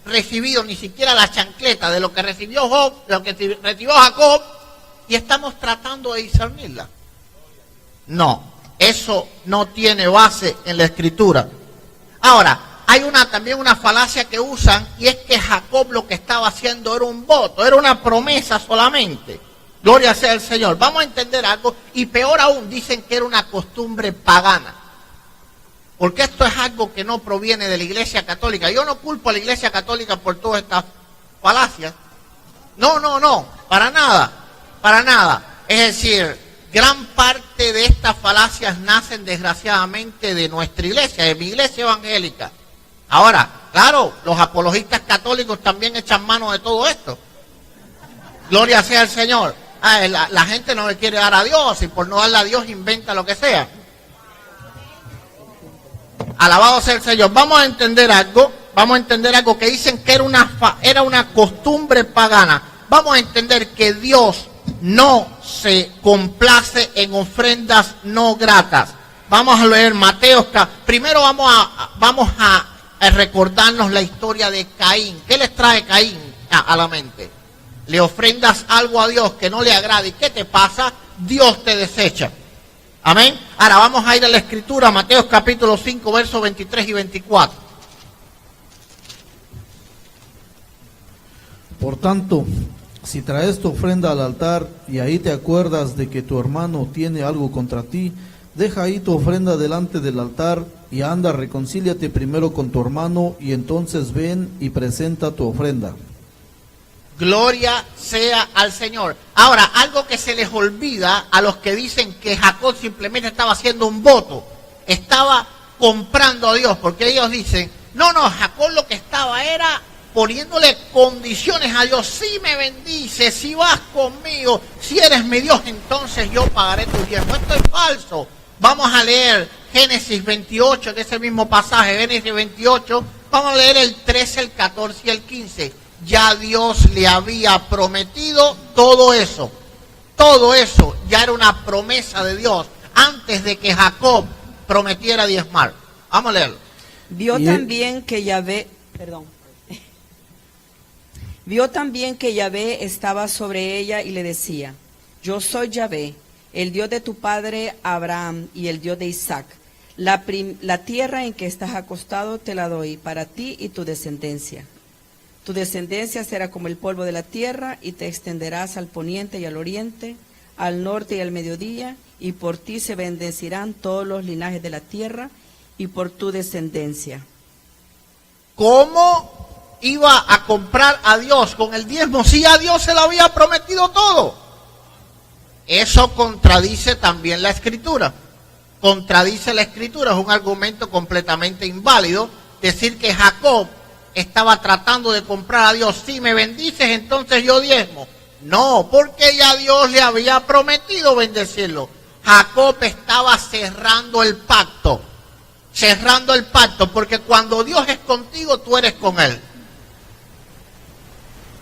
recibido ni siquiera la chancleta de lo que recibió Job, de lo que recibió Jacob, y estamos tratando de discernirla? No, eso no tiene base en la escritura. Ahora, hay también una falacia que usan, y es que Jacob lo que estaba haciendo era un voto, era una promesa solamente. Gloria sea al Señor. Vamos a entender algo, y peor aún, dicen que era una costumbre pagana. Porque esto es algo que no proviene de la Iglesia Católica. Yo no culpo a la Iglesia Católica por todas estas falacias. No, para nada. Es decir, gran parte de estas falacias nacen desgraciadamente de nuestra iglesia, de mi iglesia evangélica. Ahora, claro, los apologistas católicos también echan mano de todo esto. Gloria sea al Señor. La gente no le quiere dar a Dios, y por no darle a Dios inventa lo que sea. Alabado sea el Señor. Vamos a entender algo que dicen que era una costumbre pagana. Vamos a entender que Dios no se complace en ofrendas no gratas. Vamos a leer Mateo. Primero vamos a recordarnos la historia de Caín. ¿Qué les trae Caín a la mente? Le ofrendas algo a Dios que no le agrade. ¿Y qué te pasa? Dios te desecha. Amén. Ahora vamos a ir a la escritura, Mateo capítulo 5, versos 23 y 24. Por tanto, si traes tu ofrenda al altar y ahí te acuerdas de que tu hermano tiene algo contra ti, deja ahí tu ofrenda delante del altar y anda, reconcíliate primero con tu hermano y entonces ven y presenta tu ofrenda. Gloria sea al Señor. Ahora, algo que se les olvida a los que dicen que Jacob simplemente estaba haciendo un voto, estaba comprando a Dios, porque ellos dicen, no, Jacob lo que estaba era poniéndole condiciones a Dios. Si me bendices, si vas conmigo, si eres mi Dios, entonces yo pagaré tu diezmo. Esto es falso. Vamos a leer Génesis 28, de ese mismo pasaje, Génesis 28, vamos a leer el 13, el 14 y el 15. Ya Dios le había prometido todo eso. Todo eso ya era una promesa de Dios antes de que Jacob prometiera diezmar. Vamos a leerlo. Vio también que Yahvé estaba sobre ella y le decía, yo soy Yahvé, el Dios de tu padre Abraham y el Dios de Isaac. La tierra en que estás acostado te la doy para ti y tu descendencia. Tu descendencia será como el polvo de la tierra y te extenderás al poniente y al oriente, al norte y al mediodía, y por ti se bendecirán todos los linajes de la tierra y por tu descendencia. ¿Cómo iba a comprar a Dios con el diezmo si a Dios se lo había prometido todo? Eso contradice también la escritura. Contradice la escritura, es un argumento completamente inválido decir que Jacob estaba tratando de comprar a Dios. Si me bendices, entonces yo diezmo. No, porque ya Dios le había prometido bendecirlo. Jacob estaba cerrando el pacto, porque cuando Dios es contigo, tú eres con Él.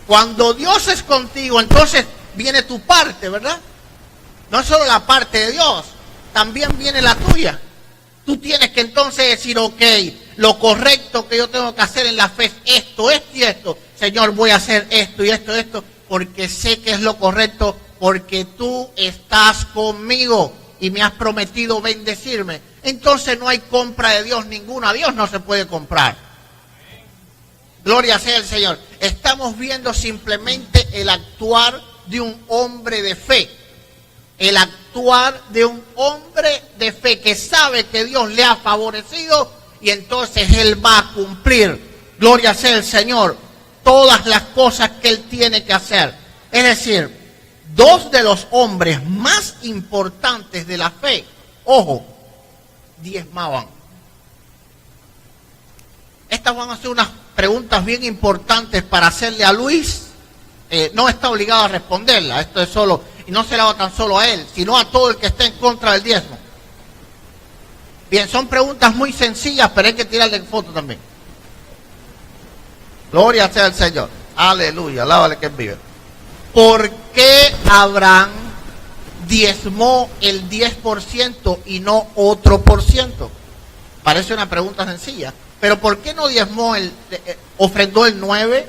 Cuando Dios es contigo, entonces viene tu parte, ¿verdad? No es solo la parte de Dios, también viene la tuya. Tú tienes que entonces decir, ok, lo correcto que yo tengo que hacer en la fe es esto, esto y esto. Señor, voy a hacer esto y esto, esto, porque sé que es lo correcto, porque tú estás conmigo y me has prometido bendecirme. Entonces no hay compra de Dios ninguna. Dios no se puede comprar. Gloria sea el Señor. Estamos viendo simplemente el actuar de un hombre de fe. El actuar de un hombre de fe que sabe que Dios le ha favorecido y entonces él va a cumplir, gloria sea el Señor, todas las cosas que él tiene que hacer. Es decir, dos de los hombres más importantes de la fe, ojo, diezmaban. Estas van a ser unas preguntas bien importantes para hacerle a Luis. No está obligado a responderla, esto es solo, y no se la hago tan solo a él, sino a todo el que esté en contra del diezmo. Bien, son preguntas muy sencillas, pero hay que tirarle foto también. Gloria sea al Señor. Aleluya, alábale que vive. ¿Por qué Abraham diezmó el 10% y no otro por ciento? Parece una pregunta sencilla, pero ¿por qué no diezmó ofrendó el 9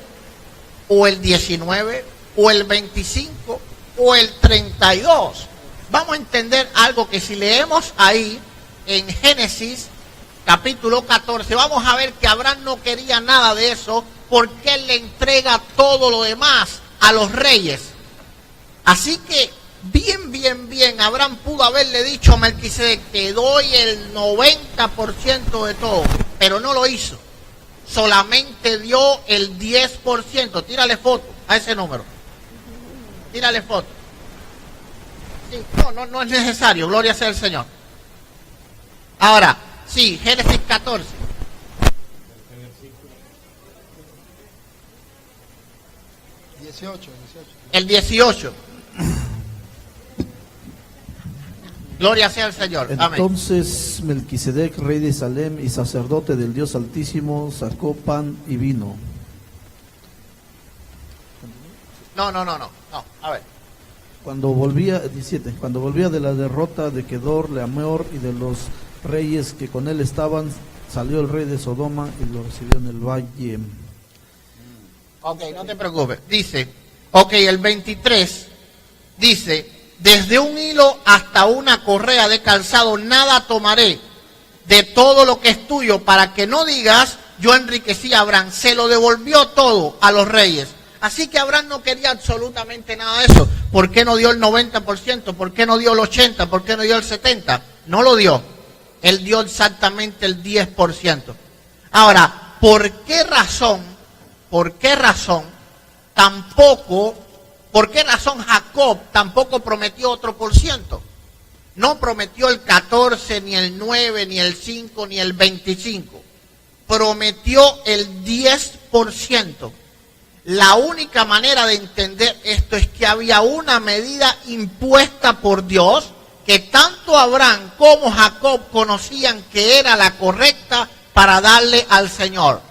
o el 19 o el 25 o el 32? Vamos a entender algo que si leemos ahí en Génesis capítulo 14, vamos a ver que Abraham no quería nada de eso porque él le entrega todo lo demás a los reyes. Así que bien, Abraham pudo haberle dicho a Melquisedec, te doy el 90% de todo, pero no lo hizo. Solamente dio el 10%. Tírale foto a ese número. Tírale foto. Sí, no es necesario, gloria sea al Señor. Ahora, sí, Génesis 14. El 18. Gloria sea al Señor. Amén. Entonces Melquisedec, rey de Salem y sacerdote del Dios Altísimo, sacó pan y vino. No. A ver. Cuando volvía, 17, cuando volvía de la derrota de Kedor, Laomer y de los reyes que con él estaban, salió el rey de Sodoma y lo recibió en el valle. Ok, no te preocupes. Dice, ok, el 23 dice, desde un hilo hasta una correa de calzado nada tomaré de todo lo que es tuyo, para que no digas, yo enriquecí a Abraham. Se lo devolvió todo a los reyes. Así que Abraham no quería absolutamente nada de eso. ¿Por qué no dio el 90%? ¿Por qué no dio el 80%? ¿Por qué no dio el 70%? No lo dio. Él dio exactamente el 10%. Ahora, ¿por qué razón Jacob tampoco prometió otro por ciento? No prometió el 14, ni el 9, ni el 5, ni el 25. Prometió el 10%. La única manera de entender esto es que había una medida impuesta por Dios que tanto Abraham como Jacob conocían que era la correcta para darle al Señor.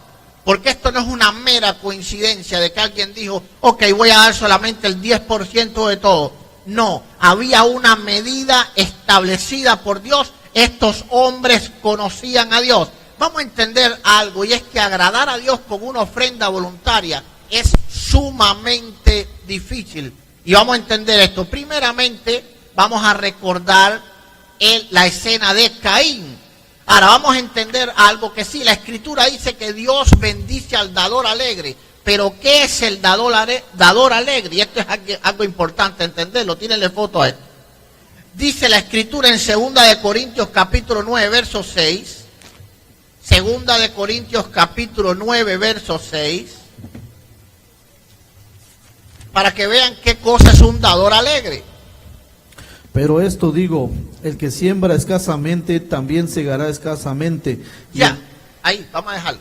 Porque esto no es una mera coincidencia de que alguien dijo, ok, voy a dar solamente el 10% de todo. No, había una medida establecida por Dios. Estos hombres conocían a Dios. Vamos a entender algo, y es que agradar a Dios con una ofrenda voluntaria es sumamente difícil. Y vamos a entender esto. Primeramente, vamos a recordar la escena de Caín. Ahora vamos a entender algo que sí, la Escritura dice que Dios bendice al dador alegre. Pero ¿qué es el dador alegre? Y esto es algo importante entenderlo. Tírenle foto a esto. Dice la Escritura en 2 de Corintios capítulo 9, verso 6. 2 de Corintios capítulo 9, verso 6. Para que vean qué cosa es un dador alegre. Pero esto digo, el que siembra escasamente, también segará escasamente. Ya, ahí, vamos a dejarlo.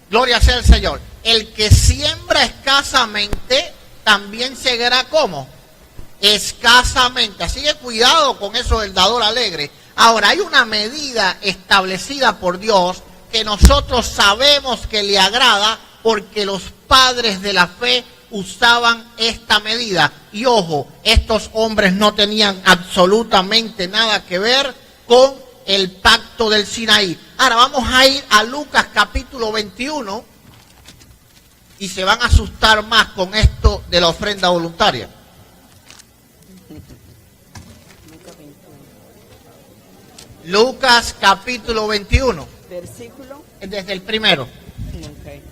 Gloria sea al Señor. El que siembra escasamente, también segará ¿cómo? Escasamente. Así que cuidado con eso del dador alegre. Ahora, hay una medida establecida por Dios que nosotros sabemos que le agrada porque los padres de la fe usaban esta medida. Y ojo, estos hombres no tenían absolutamente nada que ver con el pacto del Sinaí. Ahora vamos a ir a Lucas capítulo 21 y se van a asustar más con esto de la ofrenda voluntaria. Lucas capítulo 21. Versículo. Desde el primero. Ok.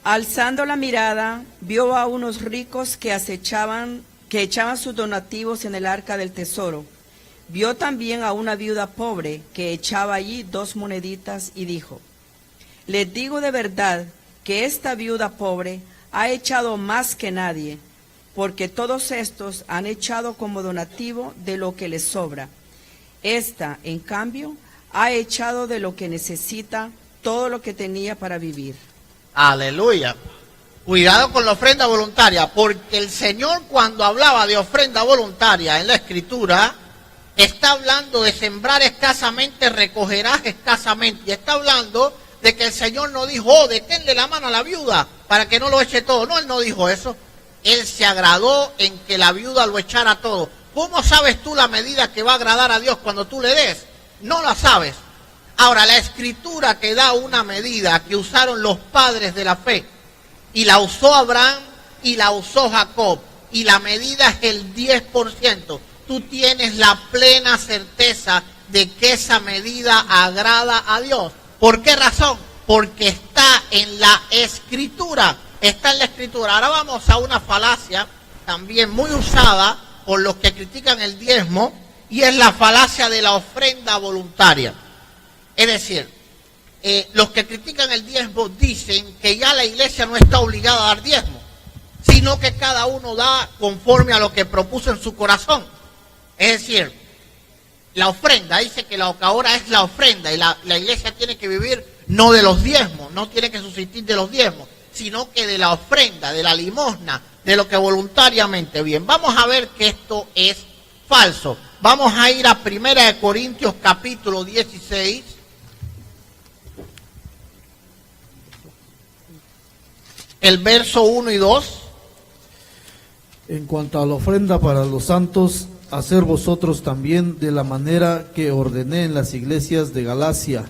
Alzando la mirada, vio a unos ricos que echaban sus donativos en el arca del tesoro. Vio también a una viuda pobre que echaba allí 2 moneditas y dijo: les digo de verdad que esta viuda pobre ha echado más que nadie, porque todos estos han echado como donativo de lo que les sobra. Esta, en cambio, ha echado de lo que necesita, todo lo que tenía para vivir. Aleluya. Cuidado con la ofrenda voluntaria, porque el Señor, cuando hablaba de ofrenda voluntaria en la Escritura, está hablando de sembrar escasamente, recogerás escasamente. Y está hablando de que el Señor no dijo: oh, deténle la mano a la viuda para que no lo eche todo. No, Él no dijo eso. Él se agradó en que la viuda lo echara todo. ¿Cómo sabes tú la medida que va a agradar a Dios cuando tú le des? No la sabes. Ahora, la Escritura te da una medida que usaron los padres de la fe. Y la usó Abraham y la usó Jacob. Y la medida es el 10%. Tú tienes la plena certeza de que esa medida agrada a Dios. ¿Por qué razón? Porque está en la Escritura. Está en la Escritura. Ahora vamos a una falacia también muy usada por los que critican el diezmo, y es la falacia de la ofrenda voluntaria. Es decir, los que critican el diezmo dicen que ya la iglesia no está obligada a dar diezmo, sino que cada uno da conforme a lo que propuso en su corazón. Es decir, la ofrenda, dice que lo que ahora es la ofrenda, y la iglesia tiene que vivir no de los diezmos, no tiene que subsistir de los diezmos, sino que de la ofrenda, de la limosna, de lo que voluntariamente. Bien, vamos a ver que esto es falso. Vamos a ir a 1 Corintios capítulo 16. El verso 1 y 2. En cuanto a la ofrenda para los santos, hacer vosotros también de la manera que ordené en las iglesias de Galacia.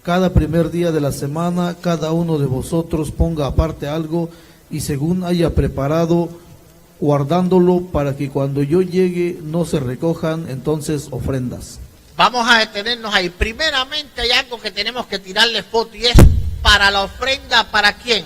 Cada primer día de la semana, cada uno de vosotros ponga aparte algo, y según haya preparado, guardándolo para que cuando yo llegue no se recojan entonces ofrendas. Vamos a detenernos ahí. Primeramente hay algo que tenemos que tirarle foto, y es para la ofrenda. ¿Para quién?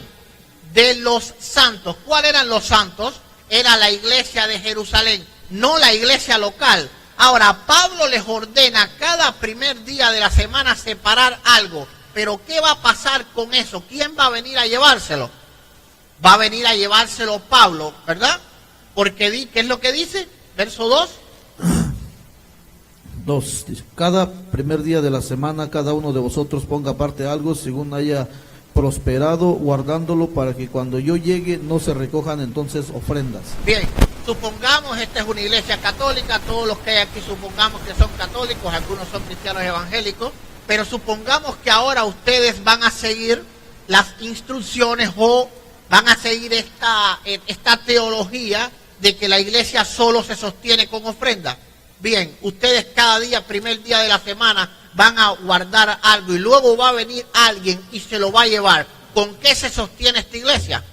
De los santos. ¿Cuáles eran los santos? Era la iglesia de Jerusalén, no la iglesia local. Ahora, Pablo les ordena cada primer día de la semana separar algo. Pero ¿qué va a pasar con eso? ¿Quién va a venir a llevárselo? Va a venir a llevárselo Pablo, ¿verdad? Porque, ¿qué es lo que dice? Verso 2. 2. Cada primer día de la semana, cada uno de vosotros ponga aparte algo, según haya prosperado, guardándolo para que cuando yo llegue no se recojan entonces ofrendas. Bien, supongamos esta es una iglesia católica, todos los que hay aquí supongamos que son católicos, algunos son cristianos evangélicos, pero supongamos que ahora ustedes van a seguir las instrucciones o van a seguir esta teología de que la iglesia solo se sostiene con ofrenda. Bien, ustedes cada día, primer día de la semana, van a guardar algo y luego va a venir alguien y se lo va a llevar. ¿Con qué se sostiene esta iglesia?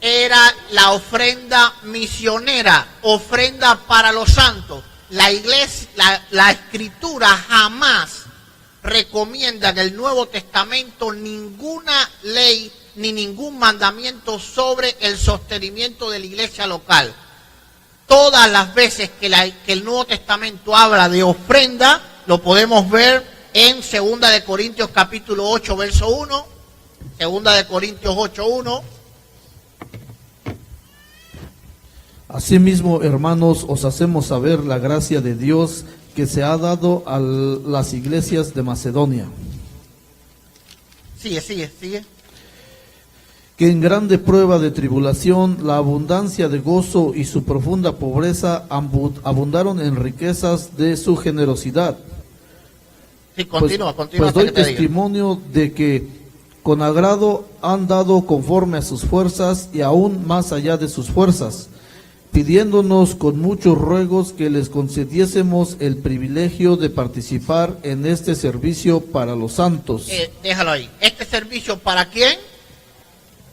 Era la ofrenda misionera, ofrenda para los santos. La iglesia, la Escritura jamás recomienda en el Nuevo Testamento ninguna ley ni ningún mandamiento sobre el sostenimiento de la iglesia local. Todas las veces que el Nuevo Testamento habla de ofrenda, lo podemos ver en 2 de Corintios capítulo 8, verso 1, 2 de Corintios 8, 1. Asimismo, hermanos, os hacemos saber la gracia de Dios que se ha dado a las iglesias de Macedonia. Sigue. Que en grande prueba de tribulación, la abundancia de gozo y su profunda pobreza abundaron en riquezas de su generosidad. Sí, continúa. Pues doy testimonio de que con agrado han dado conforme a sus fuerzas y aún más allá de sus fuerzas, pidiéndonos con muchos ruegos que les concediésemos el privilegio de participar en este servicio para los santos. Déjalo ahí. ¿Este servicio para quién?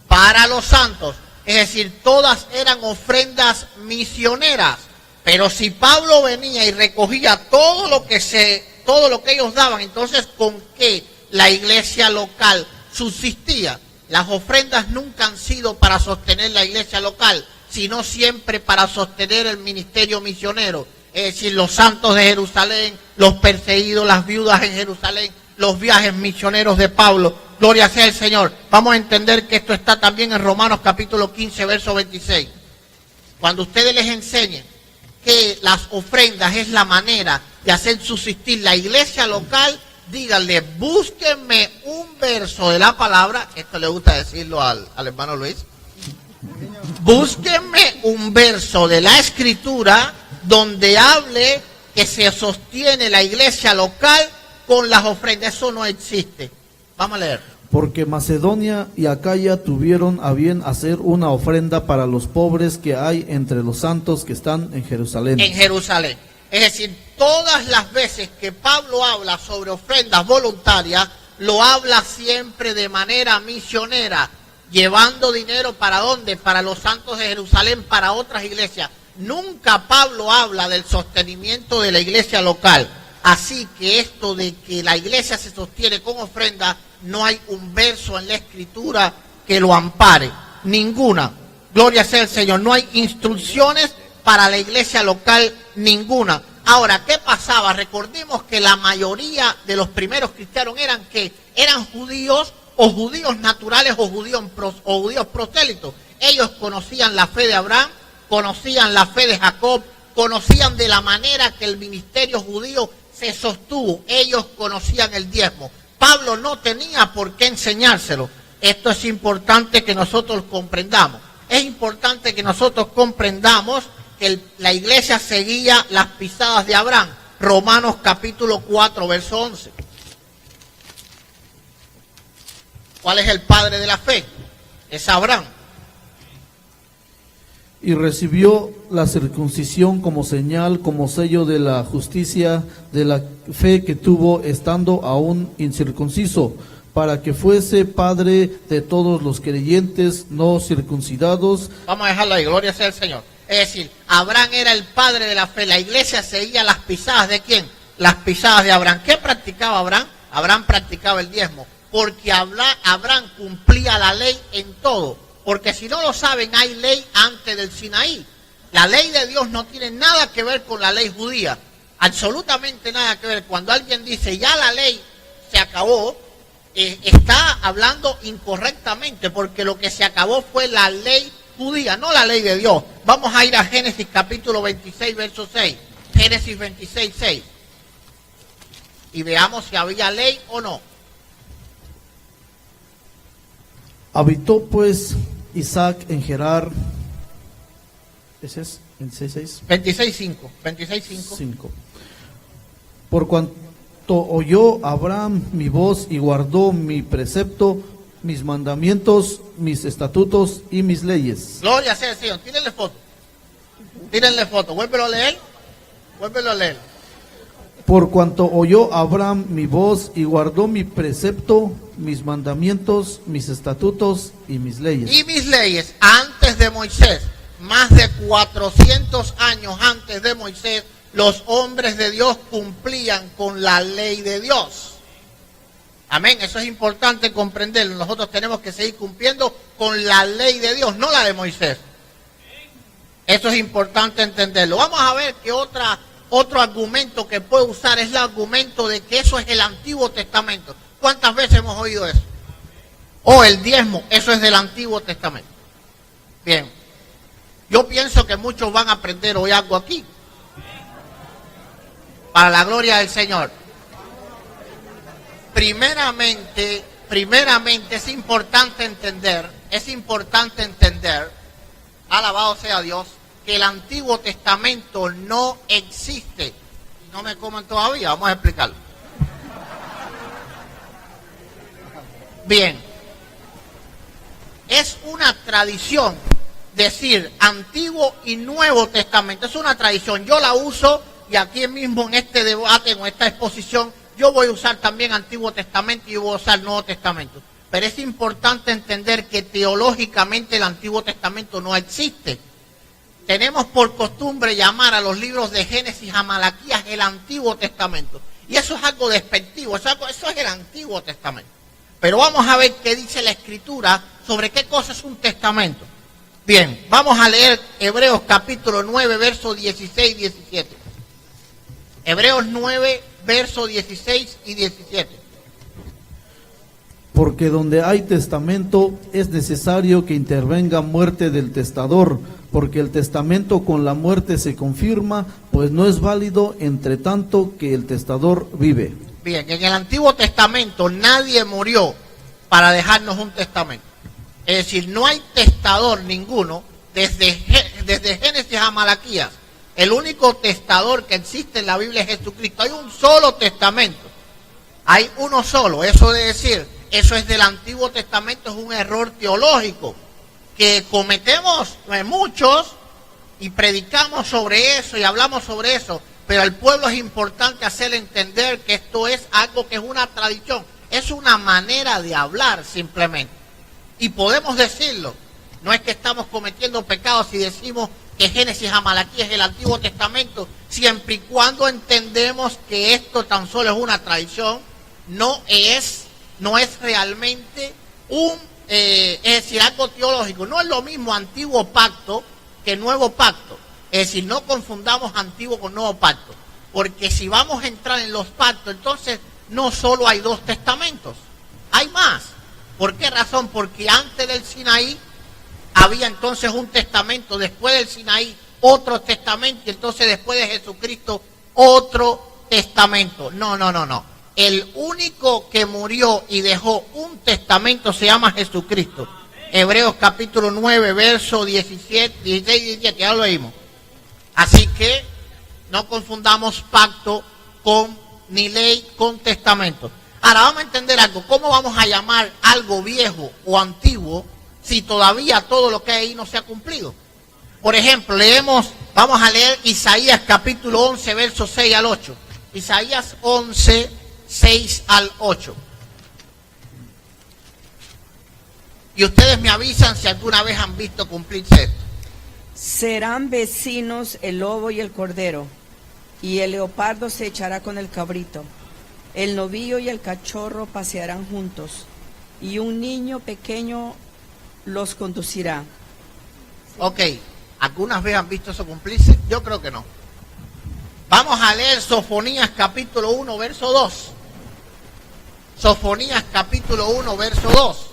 Para los santos. Es decir, todas eran ofrendas misioneras. Pero si Pablo venía y recogía todo lo que ellos daban, entonces ¿con qué la iglesia local subsistía? Las ofrendas nunca han sido para sostener la iglesia local, sino siempre para sostener el ministerio misionero. Es decir, los santos de Jerusalén, los perseguidos, las viudas en Jerusalén, los viajes misioneros de Pablo. Gloria sea el Señor. Vamos a entender que esto está también en Romanos capítulo 15, verso 26. Cuando ustedes les enseñen que las ofrendas es la manera de hacer subsistir la iglesia local, díganle, búsquenme un verso de la palabra, esto le gusta decirlo al hermano Luis, búsquenme un verso de la escritura donde hable que se sostiene la iglesia local con las ofrendas. Eso no existe. Vamos a leer. Porque Macedonia y Acaya tuvieron a bien hacer una ofrenda para los pobres que hay entre los santos que están en Jerusalén. En Jerusalén. Es decir, todas las veces que Pablo habla sobre ofrendas voluntarias, lo habla siempre de manera misionera, llevando dinero ¿para dónde? Para los santos de Jerusalén, para otras iglesias. Nunca Pablo habla del sostenimiento de la iglesia local. Así que esto de que la iglesia se sostiene con ofrenda, no hay un verso en la escritura que lo ampare. Ninguna. Gloria sea el Señor. No hay instrucciones para la iglesia local, ninguna. Ahora, ¿qué pasaba? Recordemos que la mayoría de los primeros cristianos eran judíos o judíos naturales o judíos prosélitos. Ellos conocían la fe de Abraham, conocían la fe de Jacob, conocían de la manera que el ministerio judío se sostuvo. Ellos conocían el diezmo. Pablo no tenía por qué enseñárselo. Esto es importante que nosotros comprendamos. Es importante que nosotros comprendamos que la iglesia seguía las pisadas de Abraham. Romanos capítulo 4, verso 11. ¿Cuál es el padre de la fe? Es Abraham. Y recibió la circuncisión como señal, como sello de la justicia, de la fe que tuvo estando aún incircunciso, para que fuese padre de todos los creyentes no circuncidados. Vamos a dejarlo ahí, gloria sea el Señor. Es decir, Abraham era el padre de la fe. La iglesia seguía las pisadas ¿de quién? Las pisadas de Abraham. ¿Qué practicaba Abraham? Abraham practicaba el diezmo, porque Abraham cumplía la ley en todo. Porque si no lo saben, hay ley antes del Sinaí. La ley de Dios no tiene nada que ver con la ley judía. Absolutamente nada que ver. Cuando alguien dice, ya la ley se acabó, está hablando incorrectamente, porque lo que se acabó fue la ley judía, no la ley de Dios. Vamos a ir a Génesis capítulo 26, verso 6. Génesis 26, 6. Y veamos si había ley o no. Habitó pues Isaac en Gerar. ¿Ese es? ¿26? 26.5. 26.5. 5. Por cuanto oyó Abraham mi voz y guardó mi precepto, mis mandamientos, mis estatutos y mis leyes. Gloria sea el Señor. Tírenle foto. Tírenle foto. Vuélvelo a leer. Vuélvelo a leer. Por cuanto oyó Abraham mi voz y guardó mi precepto, mis mandamientos, mis estatutos y mis leyes. Y mis leyes antes de Moisés, más de 400 años antes de Moisés, los hombres de Dios cumplían con la ley de Dios. Amén, eso es importante comprenderlo. Nosotros tenemos que seguir cumpliendo con la ley de Dios, no la de Moisés. Eso es importante entenderlo. Vamos a ver que otro argumento que puede usar es el argumento de que eso es el Antiguo Testamento. ¿Cuántas veces hemos oído eso? O el diezmo, eso es del Antiguo Testamento. Bien, yo pienso que muchos van a aprender hoy algo aquí. Para la gloria del Señor. Primeramente es importante entender, alabado sea Dios, que el Antiguo Testamento no existe. No me coman todavía, vamos a explicarlo. Bien, es una tradición decir Antiguo y Nuevo Testamento. Es una tradición, yo la uso y aquí mismo en este debate, en esta exposición, yo voy a usar también Antiguo Testamento y yo voy a usar Nuevo Testamento. Pero es importante entender que teológicamente el Antiguo Testamento no existe. Tenemos por costumbre llamar a los libros de Génesis a Malaquías el Antiguo Testamento. Y eso es algo despectivo, eso es el Antiguo Testamento. Pero vamos a ver qué dice la Escritura sobre qué cosa es un testamento. Bien, vamos a leer Hebreos capítulo 9, versos 16 y 17. Hebreos 9, versos 16 y 17. Porque donde hay testamento es necesario que intervenga muerte del testador, porque el testamento con la muerte se confirma, pues no es válido entre tanto que el testador vive. Bien, en el Antiguo Testamento nadie murió para dejarnos un testamento. Es decir, no hay testador ninguno desde Génesis a Malaquías. El único testador que existe en la Biblia es Jesucristo. Hay un solo testamento. Hay uno solo. Eso de decir, eso es del Antiguo Testamento, es un error teológico que cometemos muchos y predicamos sobre eso y hablamos sobre eso. Pero al pueblo es importante hacerle entender que esto es algo que es una tradición. Es una manera de hablar simplemente. Y podemos decirlo. No es que estamos cometiendo pecados si decimos que Génesis a Malaquías es el Antiguo Testamento, siempre y cuando entendemos que esto tan solo es una tradición, no es realmente es decir, algo teológico. No es lo mismo Antiguo Pacto que Nuevo Pacto. Es decir, no confundamos Antiguo con Nuevo Pacto, porque si vamos a entrar en los pactos, entonces no solo hay dos testamentos, hay más. ¿Por qué razón? Porque antes del Sinaí había entonces un testamento, después del Sinaí otro testamento, y entonces después de Jesucristo otro testamento. No. El único que murió y dejó un testamento se llama Jesucristo. Hebreos capítulo 9, verso 16 y 17, ya lo leímos. Así que no confundamos pacto ni ley con testamento. Ahora vamos a entender algo. ¿Cómo vamos a llamar algo viejo o antiguo si todavía todo lo que hay ahí no se ha cumplido? Por ejemplo, vamos a leer Isaías capítulo 11, versos 6 al 8. Isaías 11, 6 al 8. Y ustedes me avisan si alguna vez han visto cumplirse esto. Serán vecinos el lobo y el cordero, y el leopardo se echará con el cabrito. El novillo y el cachorro pasearán juntos, y un niño pequeño los conducirá. Ok, ¿algunas veces han visto eso cumplirse? Yo creo que no. Vamos a leer Sofonías capítulo 1, verso 2. Sofonías capítulo 1, verso 2.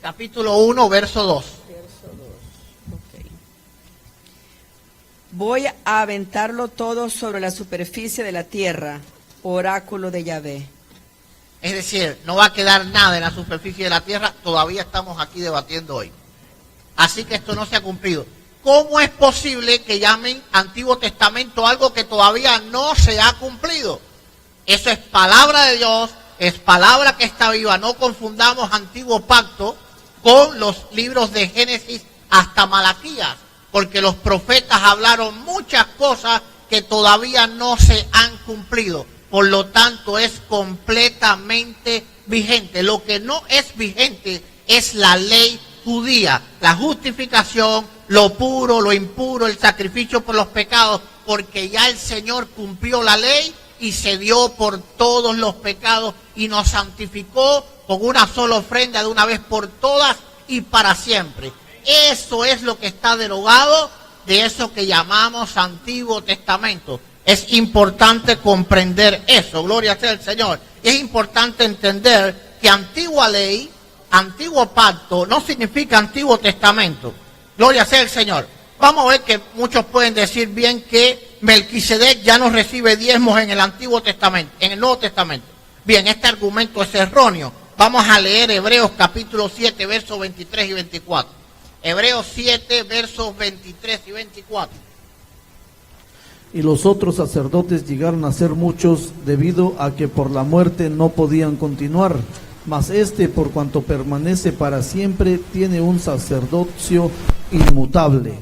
Capítulo 1, verso 2. Okay. Voy a aventarlo todo sobre la superficie de la tierra, oráculo de Yahvé. Es decir, no va a quedar nada en la superficie de la tierra, todavía estamos aquí debatiendo hoy. Así que esto no se ha cumplido. ¿Cómo es posible que llamen Antiguo Testamento algo que todavía no se ha cumplido? Eso es palabra de Dios, es palabra que está viva. No confundamos Antiguo Pacto con los libros de Génesis hasta Malaquías, porque los profetas hablaron muchas cosas que todavía no se han cumplido. Por lo tanto, es completamente vigente. Lo que no es vigente es la ley judía, la justificación, lo puro, lo impuro, el sacrificio por los pecados, porque ya el Señor cumplió la ley y se dio por todos los pecados y nos santificó con una sola ofrenda de una vez por todas y para siempre. Eso es lo que está derogado de eso que llamamos Antiguo Testamento. Es importante comprender eso, gloria sea al Señor. Y es importante entender que antigua ley, antiguo pacto, no significa Antiguo Testamento. Gloria sea al Señor. Vamos a ver que muchos pueden decir bien que Melquisedec ya no recibe diezmos en el Antiguo Testamento, en el Nuevo Testamento. Bien, este argumento es erróneo. Vamos a leer Hebreos capítulo 7, versos 23 y 24. Hebreos 7, versos 23 y 24. Y los otros sacerdotes llegaron a ser muchos, debido a que por la muerte no podían continuar. Mas este, por cuanto permanece para siempre, tiene un sacerdocio inmutable.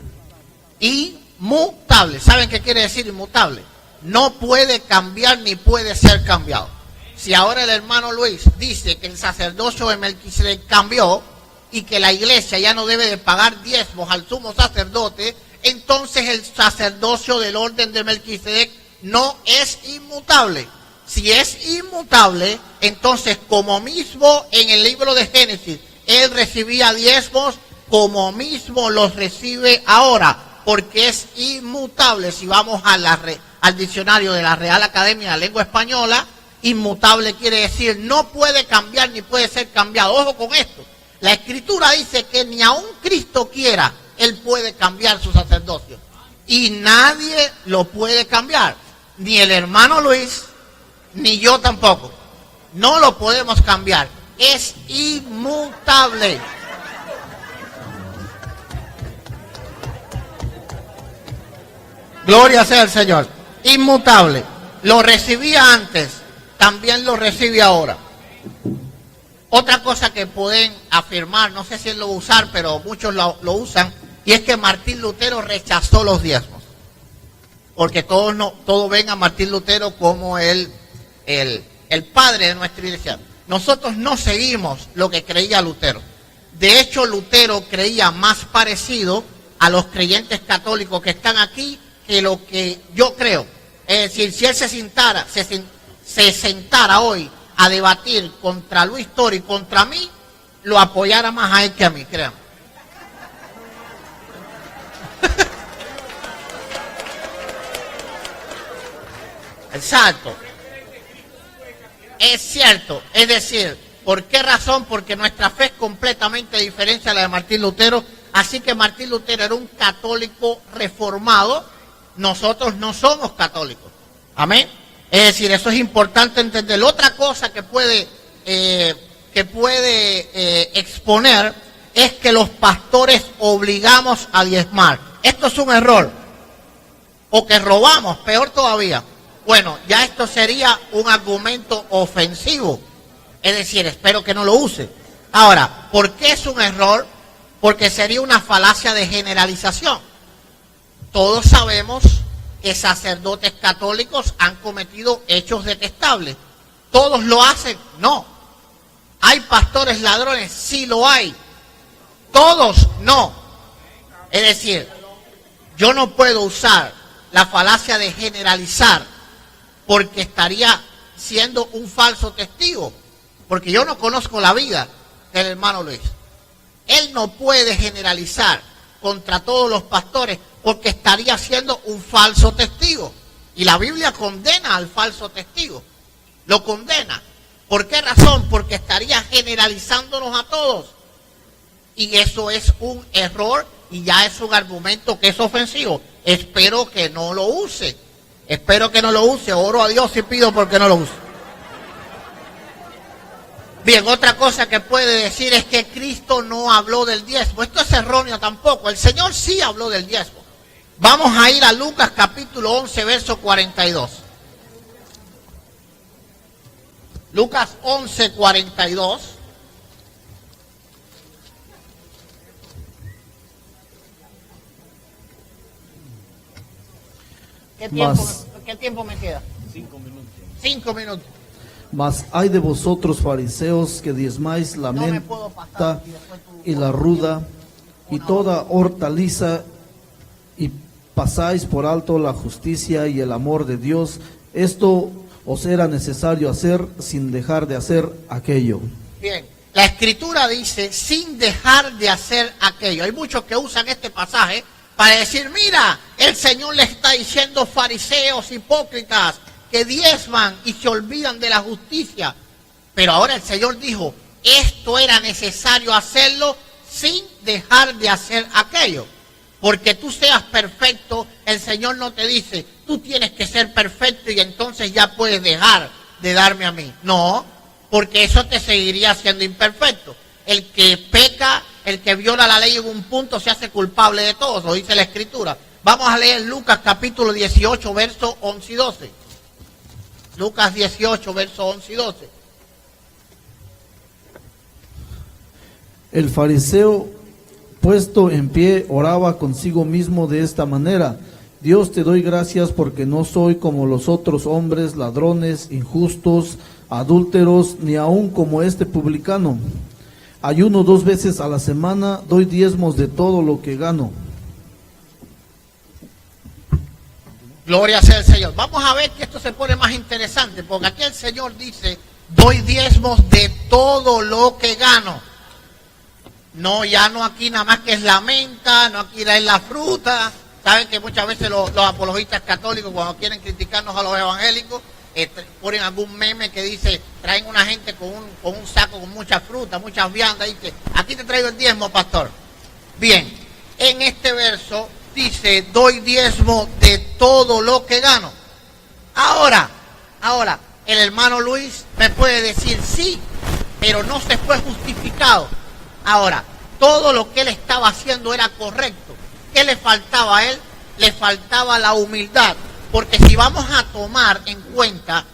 Inmutable. ¿Saben qué quiere decir inmutable? No puede cambiar ni puede ser cambiado. Si ahora el hermano Luis dice que el sacerdocio de Melquisedec cambió y que la iglesia ya no debe de pagar diezmos al sumo sacerdote, entonces el sacerdocio del orden de Melquisedec no es inmutable. Si es inmutable, entonces como mismo en el libro de Génesis él recibía diezmos, como mismo los recibe ahora, porque es inmutable. Si vamos a al diccionario de la Real Academia de la Lengua Española, inmutable quiere decir no puede cambiar ni puede ser cambiado. Ojo con esto, la Escritura dice que ni aun Cristo quiera, él puede cambiar su sacerdocio. Y nadie lo puede cambiar, ni el hermano Luis, ni yo tampoco. No lo podemos cambiar, es inmutable. Gloria sea al Señor. Inmutable. Lo recibía antes, también lo recibe ahora. Otra cosa que pueden afirmar, no sé si él lo va a usar, pero muchos lo usan, y es que Martín Lutero rechazó los diezmos. Porque todos ven a Martín Lutero como el padre de nuestra iglesia. Nosotros no seguimos lo que creía Lutero. De hecho, Lutero creía más parecido a los creyentes católicos que están aquí que lo que yo creo. Es decir, si él se sentara hoy a debatir contra Luis Toro y contra mí, lo apoyara más a él que a mí, créanme. Exacto. Es cierto. Es decir, ¿por qué razón? Porque nuestra fe es completamente diferente a la de Martín Lutero. Así que Martín Lutero era un católico reformado. Nosotros no somos católicos. Amén. Es decir, eso es importante entender. Otra cosa que puede exponer es que los pastores obligamos a diezmar. Esto es un error. O que robamos, peor todavía. Bueno, ya esto sería un argumento ofensivo. Es decir, espero que no lo use. Ahora, ¿por qué es un error? Porque sería una falacia de generalización. Todos sabemos que sacerdotes católicos han cometido hechos detestables. ¿Todos lo hacen? No. ¿Hay pastores ladrones? Sí lo hay. Todos no. Es decir, yo no puedo usar la falacia de generalizar porque estaría siendo un falso testigo. Porque yo no conozco la vida del hermano Luis. Él no puede generalizar contra todos los pastores porque estaría siendo un falso testigo. Y la Biblia condena al falso testigo. Lo condena. ¿Por qué razón? Porque estaría generalizándonos a todos. Y eso es un error y ya es un argumento que es ofensivo. Espero que no lo use. Espero que no lo use. Oro a Dios y pido porque no lo use. Bien, otra cosa que puede decir es que Cristo no habló del diezmo. Esto es erróneo tampoco. El Señor sí habló del diezmo. Vamos a ir a Lucas capítulo 11, verso 42. Lucas 11, 42. ¿Qué tiempo me queda? 5 minutos. 5 minutos. Mas hay de vosotros fariseos que diezmáis la menta y la ruda y toda hortaliza y pasáis por alto la justicia y el amor de Dios. Esto os era necesario hacer sin dejar de hacer aquello. Bien, la Escritura dice sin dejar de hacer aquello. Hay muchos que usan este pasaje para decir, mira, el Señor le está diciendo fariseos hipócritas que diezman y se olvidan de la justicia. Pero ahora el Señor dijo, esto era necesario hacerlo sin dejar de hacer aquello. Porque tú seas perfecto, el Señor no te dice, tú tienes que ser perfecto y entonces ya puedes dejar de darme a mí. No, porque eso te seguiría siendo imperfecto. El que peca, el que viola la ley en un punto se hace culpable de todo, lo dice la Escritura. Vamos a leer Lucas capítulo 18, versos 11 y 12. Lucas 18, versos 11 y 12. El fariseo, puesto en pie, oraba consigo mismo de esta manera: Dios, te doy gracias porque no soy como los otros hombres, ladrones, injustos, adúlteros, ni aun como este publicano. Ayuno 2 veces a la semana, doy diezmos de todo lo que gano. Gloria sea el Señor. Vamos a ver que esto se pone más interesante, porque aquí el Señor dice, doy diezmos de todo lo que gano. No, ya no aquí nada más que es la menta, no aquí es la fruta. Saben que muchas veces los apologistas católicos, cuando quieren criticarnos a los evangélicos, ponen algún meme que dice, traen una gente con un saco con mucha fruta, muchas viandas, y dice, aquí te traigo el diezmo, pastor. Bien, en este verso dice, doy diezmo de todo lo que gano. Ahora, el hermano Luis me puede decir sí, pero no se fue justificado. Ahora, todo lo que él estaba haciendo era correcto. ¿Qué le faltaba a él? Le faltaba la humildad. Porque si vamos a tomar en cuenta,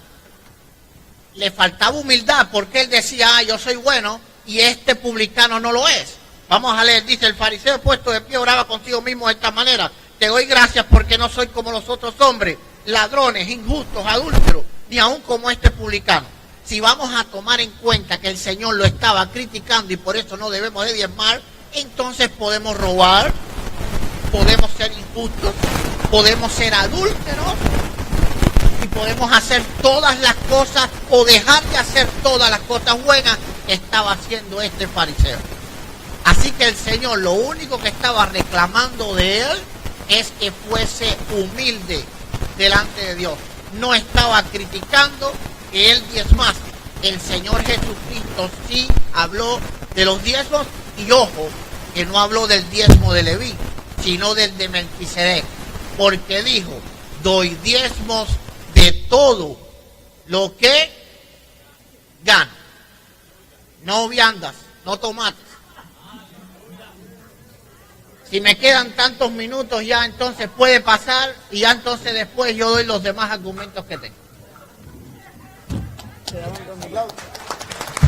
le faltaba humildad porque él decía, yo soy bueno y este publicano no lo es. Vamos a leer, dice, el fariseo puesto de pie oraba consigo mismo de esta manera: te doy gracias porque no soy como los otros hombres, ladrones, injustos, adúlteros, ni aun como este publicano. Si vamos a tomar en cuenta que el Señor lo estaba criticando y por eso no debemos de diezmar, entonces podemos robar, podemos ser injustos, podemos ser adúlteros y podemos hacer todas las cosas o dejar de hacer todas las cosas buenas que estaba haciendo este fariseo. Así que el Señor lo único que estaba reclamando de él es que fuese humilde delante de Dios. No estaba criticando que él diezmase. El Señor Jesucristo sí habló de los diezmos y ojo, que no habló del diezmo de Leví, sino del de Melquisedec. Porque dijo, doy diezmos de todo lo que gano. No viandas, no tomates. Si me quedan tantos minutos ya entonces puede pasar y ya entonces después yo doy los demás argumentos que tengo.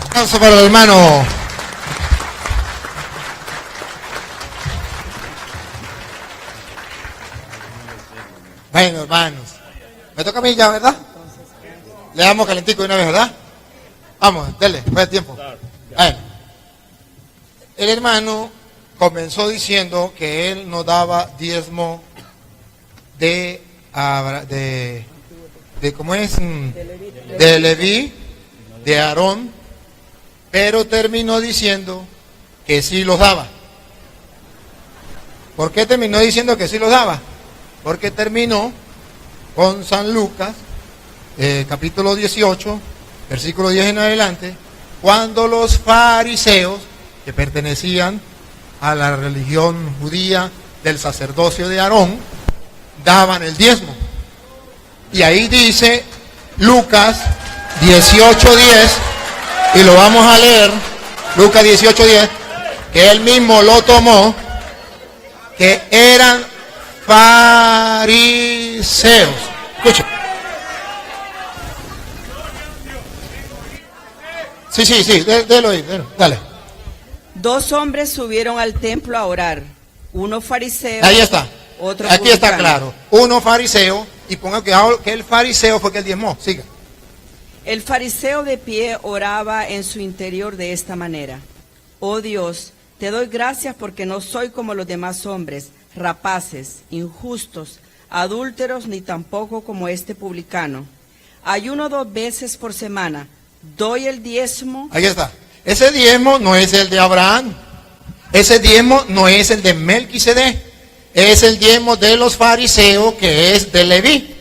Aplauso para el hermano. Bueno, hermanos, me toca a mí ya, ¿verdad? Le damos calentico de una vez, ¿verdad? Vamos, dele, fue el tiempo. Bueno, el hermano comenzó diciendo que él no daba diezmo de ¿cómo es? De Leví, de Aarón, pero terminó diciendo que sí los daba. ¿Por qué terminó diciendo que sí los daba? Porque terminó con San Lucas, capítulo 18, versículo 10 en adelante, cuando los fariseos, que pertenecían a la religión judía del sacerdocio de Aarón, daban el diezmo. Y ahí dice Lucas 18:10, y lo vamos a leer, Lucas 18:10, que él mismo lo tomó, que eran fariseos. Escucha. Sí, délo ahí, dale. 2 hombres subieron al templo a orar, uno fariseo. Ahí está. Otro Aquí está publicano. claro. Uno fariseo, y ponga cuidado que el fariseo fue que él diezmó. Siga. El fariseo de pie oraba en su interior de esta manera: oh Dios, te doy gracias porque no soy como los demás hombres, rapaces, injustos, adúlteros, ni tampoco como este publicano. Ayuno 2 veces por semana, doy el diezmo. Ahí está. Ese diezmo no es el de Abraham. Ese diezmo no es el de Melquisedec. Es el diezmo de los fariseos, que es de Leví.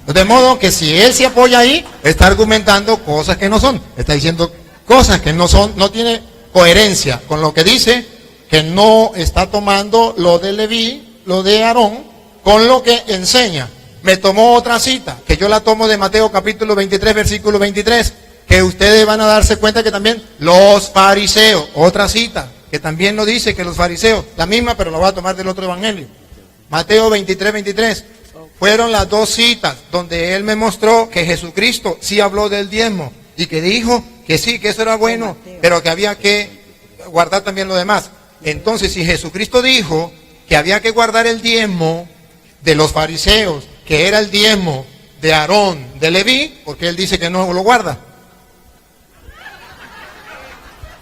De modo que si él se apoya ahí, está argumentando cosas que no son. Está diciendo cosas que no son, no tiene coherencia con lo que dice, que no está tomando lo de Leví, lo de Aarón, con lo que enseña. Me tomó otra cita, que yo la tomo de Mateo capítulo 23, versículo 23, que ustedes van a darse cuenta que también los fariseos, otra cita, que también nos dice que los fariseos, la misma, pero la voy a tomar del otro evangelio. Mateo 23, 23. Fueron las dos citas donde él me mostró que Jesucristo sí habló del diezmo y que dijo que sí, que eso era bueno, pero que había que guardar también lo demás. Entonces, si Jesucristo dijo que había que guardar el diezmo de los fariseos, que era el diezmo de Aarón, de Leví, porque él dice que no lo guarda.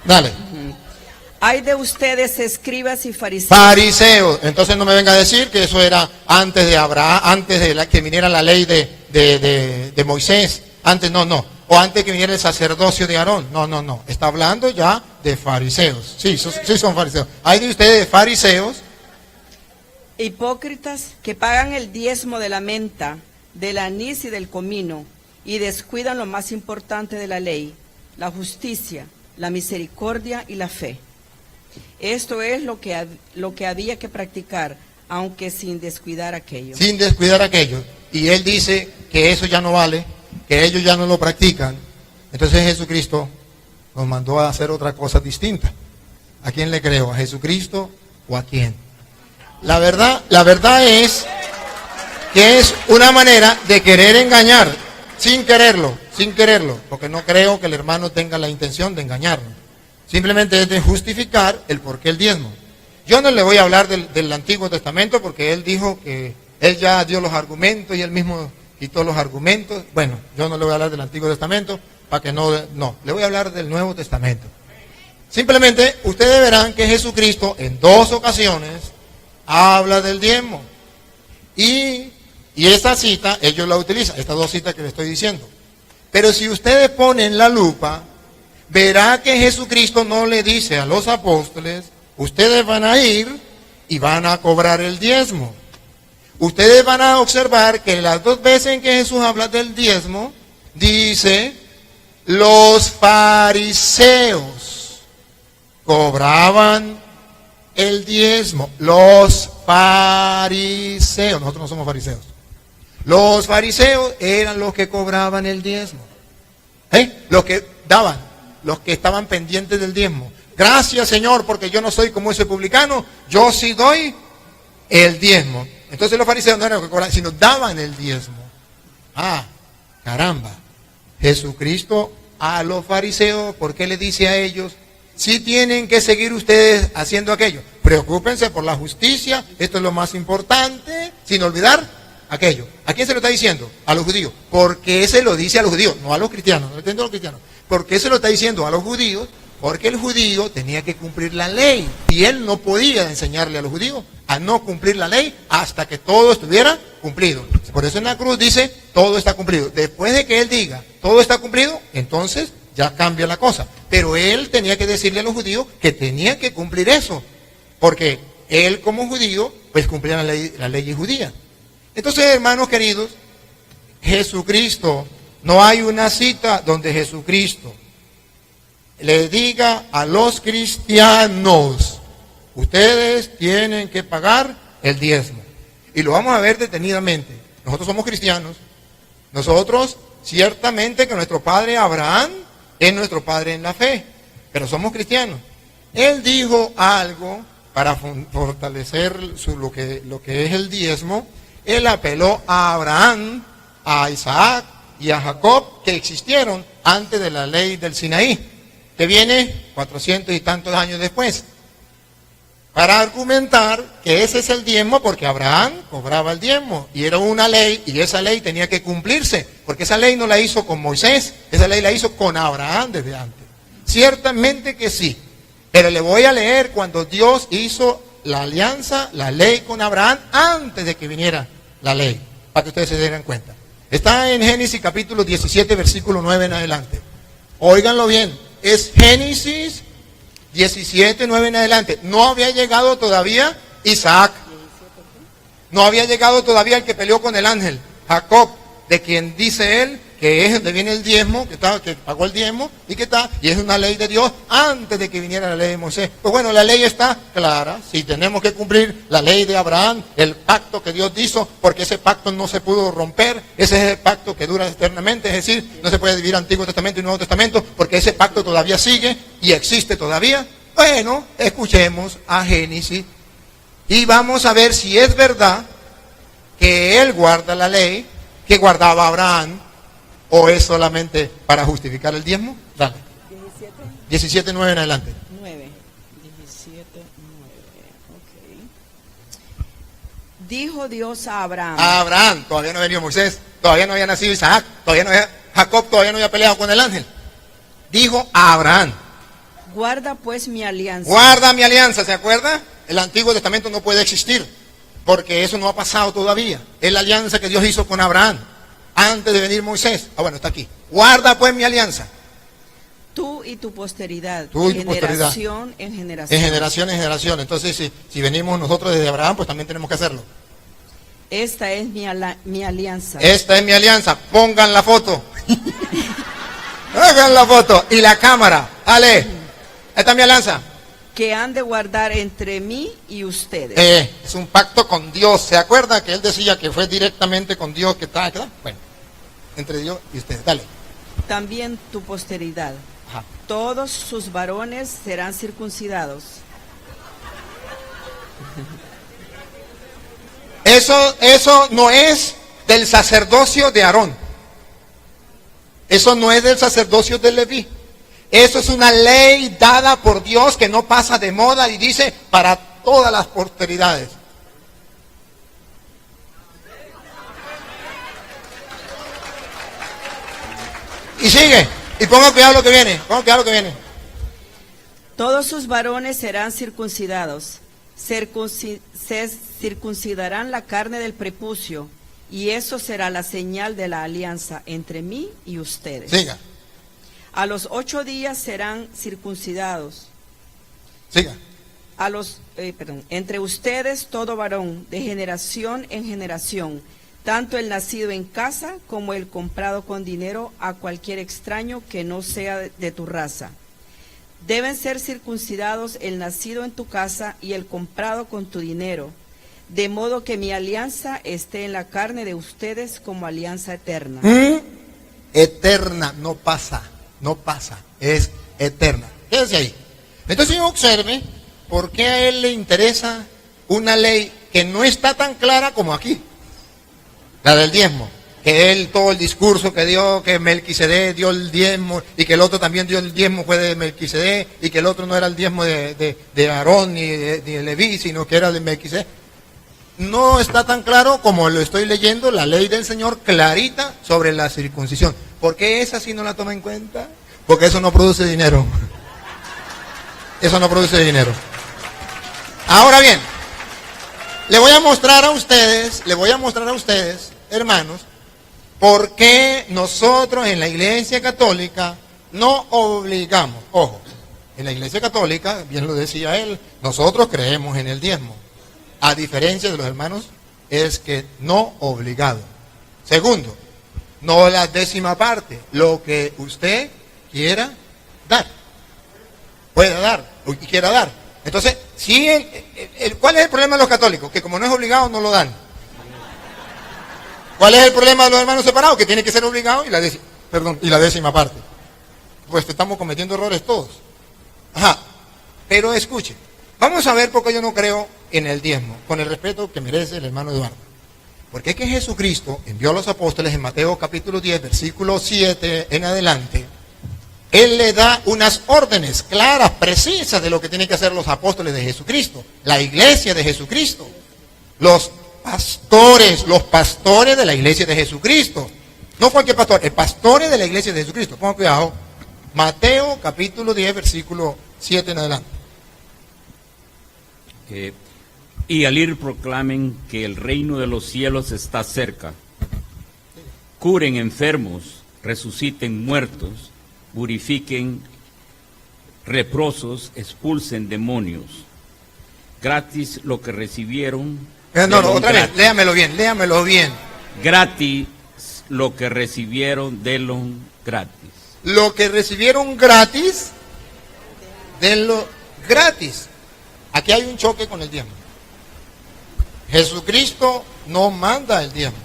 Dale. Hay de ustedes, escribas y fariseos. Fariseos. Entonces no me venga a decir que eso era antes de Abraham, antes de que viniera la ley de Moisés. Antes, no. O antes que viniera el sacerdocio de Aarón. No. Está hablando ya de fariseos. Sí son fariseos. Hay de ustedes fariseos. Hipócritas que pagan el diezmo de la menta, del anís y del comino, y descuidan lo más importante de la ley, la justicia, la misericordia y la fe. Esto es lo que había que practicar, aunque sin descuidar aquello. Sin descuidar aquello. Y él dice que eso ya no vale, que ellos ya no lo practican. Entonces Jesucristo nos mandó a hacer otra cosa distinta. ¿A quién le creo? ¿A Jesucristo o a quién? La verdad es que es una manera de querer engañar, sin quererlo, porque no creo que el hermano tenga la intención de engañarnos. Simplemente es de justificar el por qué el diezmo. Yo no le voy a hablar del Antiguo Testamento porque él dijo que él ya dio los argumentos y él mismo quitó los argumentos. Bueno, yo no le voy a hablar del Antiguo Testamento para que no, le voy a hablar del Nuevo Testamento. Simplemente ustedes verán que Jesucristo en 2 ocasiones habla del diezmo. Y esa cita ellos la utilizan, estas 2 citas que les estoy diciendo. Pero si ustedes ponen la lupa, verá que Jesucristo no le dice a los apóstoles, ustedes van a ir y van a cobrar el diezmo. Ustedes van a observar que las 2 veces en que Jesús habla del diezmo, dice, los fariseos cobraban el diezmo. Los fariseos, nosotros no somos fariseos. Los fariseos eran los que cobraban el diezmo. Los que daban, los que estaban pendientes del diezmo. Gracias, Señor, porque yo no soy como ese publicano, yo sí doy el diezmo. Entonces los fariseos no eran los que cobraban, sino daban el diezmo. Caramba. Jesucristo a los fariseos, ¿por qué le dice a ellos? Si tienen que seguir ustedes haciendo aquello. Preocúpense por la justicia, esto es lo más importante, sin olvidar aquello. ¿A quién se lo está diciendo? A los judíos. ¿Por qué se lo dice a los judíos? No a los cristianos, no entiendo a los cristianos. ¿Por qué se lo está diciendo a los judíos? Porque el judío tenía que cumplir la ley y él no podía enseñarle a los judíos a no cumplir la ley hasta que todo estuviera cumplido. Por eso en la cruz dice, todo está cumplido. Después de que él diga, todo está cumplido, entonces ya cambia la cosa. Pero él tenía que decirle a los judíos que tenía que cumplir eso, porque él como judío, pues cumplía la ley judía. Entonces, hermanos queridos, Jesucristo, no hay una cita donde Jesucristo le diga a los cristianos, ustedes tienen que pagar el diezmo. Y lo vamos a ver detenidamente. Nosotros somos cristianos. Nosotros, ciertamente que nuestro padre Abraham es nuestro padre en la fe, pero somos cristianos. Él dijo algo para fortalecer lo que es el diezmo. Él apeló a Abraham, a Isaac y a Jacob, que existieron antes de la ley del Sinaí, que viene 400 y tantos años después, para argumentar que ese es el diezmo, porque Abraham cobraba el diezmo, y era una ley, y esa ley tenía que cumplirse, porque esa ley no la hizo con Moisés, esa ley la hizo con Abraham desde antes. Ciertamente que sí, pero le voy a leer cuando Dios hizo la alianza, la ley con Abraham, antes de que viniera la ley, para que ustedes se den cuenta. Está en Génesis capítulo 17, versículo 9 en adelante. Óiganlo bien, es Génesis 17, 9 en adelante. No había llegado todavía Isaac. No había llegado todavía el que peleó con el ángel, Jacob, de quien dice él que es donde viene el diezmo, que pagó el diezmo y es una ley de Dios antes de que viniera la ley de Moisés. Pues bueno, la ley está clara, si tenemos que cumplir la ley de Abraham, el pacto que Dios hizo, porque ese pacto no se pudo romper, ese es el pacto que dura eternamente, es decir, no se puede dividir Antiguo Testamento y Nuevo Testamento, porque ese pacto todavía sigue y existe todavía. Bueno, escuchemos a Génesis Y vamos a ver si es verdad que él guarda la ley que guardaba Abraham, o es solamente para justificar el diezmo. Dale. 17:9 en adelante. 9. 17:9. Ok. Dijo Dios a Abraham. A Abraham, todavía no venía Moisés, todavía no había nacido Isaac, Jacob todavía no había peleado con el ángel. Dijo a Abraham: Guarda pues mi alianza. guarda mi alianza, ¿se acuerda? El Antiguo Testamento no puede existir, porque eso no ha pasado todavía. Es la alianza que Dios hizo con Abraham, antes de venir Moisés. Ah, bueno, está aquí. Guarda pues mi alianza. Tú y tu posteridad. Tú y tu posteridad. Generación en generación. En generación en generación. Entonces, si venimos nosotros desde Abraham, pues también tenemos que hacerlo. Esta es mi alianza. Esta es mi alianza. Pongan la foto. Pongan la foto. Y la cámara. Ale. Esta es mi alianza. Que han de guardar entre mí y ustedes. Es un pacto con Dios. ¿Se acuerda que él decía que fue directamente con Dios que está? Bueno, entre Dios y ustedes. Dale. También tu posteridad. Ajá. Todos sus varones serán circuncidados. Eso no es del sacerdocio de Aarón. Eso no es del sacerdocio de Leví. Eso es una ley dada por Dios que no pasa de moda y dice para todas las posteridades. Y sigue. Y ponga cuidado lo que viene. Ponga cuidado lo que viene. Todos sus varones serán circuncidados. Se circuncidarán la carne del prepucio, y eso será la señal de la alianza entre mí y ustedes. Siga. A los 8 días serán circuncidados. Siga. Entre ustedes todo varón, de generación en generación, tanto el nacido en casa como el comprado con dinero a cualquier extraño que no sea de tu raza. Deben ser circuncidados el nacido en tu casa y el comprado con tu dinero, de modo que mi alianza esté en la carne de ustedes como alianza eterna. Eterna, no pasa, es eterna. Quédese ahí. Entonces observe por qué a él le interesa una ley que no está tan clara como aquí, la del diezmo. Que él, todo el discurso que dio, que Melquisedec dio el diezmo, y que el otro también dio el diezmo, fue de Melquisedec, y que el otro no era el diezmo de Aarón ni de Leví, sino que era de Melquisedec. No está tan claro como lo estoy leyendo, la ley del Señor clarita sobre la circuncisión. ¿Por qué esa sí no la toma en cuenta? Porque eso no produce dinero. Eso no produce dinero. Ahora bien, le voy a mostrar a ustedes, hermanos, ¿por qué nosotros en la Iglesia Católica no obligamos? Ojo, en la Iglesia Católica, bien lo decía él, nosotros creemos en el diezmo. A diferencia de los hermanos, es que no obligado. Segundo, no la 10ª parte, lo que usted quiera dar. Pueda dar, o quiera dar. Entonces, ¿cuál es el problema de los católicos? Que como no es obligado, no lo dan. ¿Cuál es el problema de los hermanos separados? Que tiene que ser obligado y la 10ª parte. Pues estamos cometiendo errores todos. Ajá. Pero escuche, vamos a ver por qué yo no creo en el diezmo, con el respeto que merece el hermano Eduardo. Porque es que Jesucristo envió a los apóstoles en Mateo capítulo 10, versículo 7 en adelante. Él le da unas órdenes claras, precisas de lo que tienen que hacer los apóstoles de Jesucristo, la iglesia de Jesucristo, los pastores de la iglesia de Jesucristo. No cualquier pastor, el pastores de la iglesia de Jesucristo. Pongan cuidado. Mateo capítulo 10, versículo 7 en adelante. Y al ir proclamen que el reino de los cielos está cerca. Curen enfermos, resuciten muertos, purifiquen leprosos, expulsen demonios. Gratis lo que recibieron. Otra vez, léamelo bien. Gratis lo que recibieron, denlo gratis. Lo que recibieron gratis, denlo gratis. Aquí hay un choque con el diezmo. Jesucristo no manda el diezmo.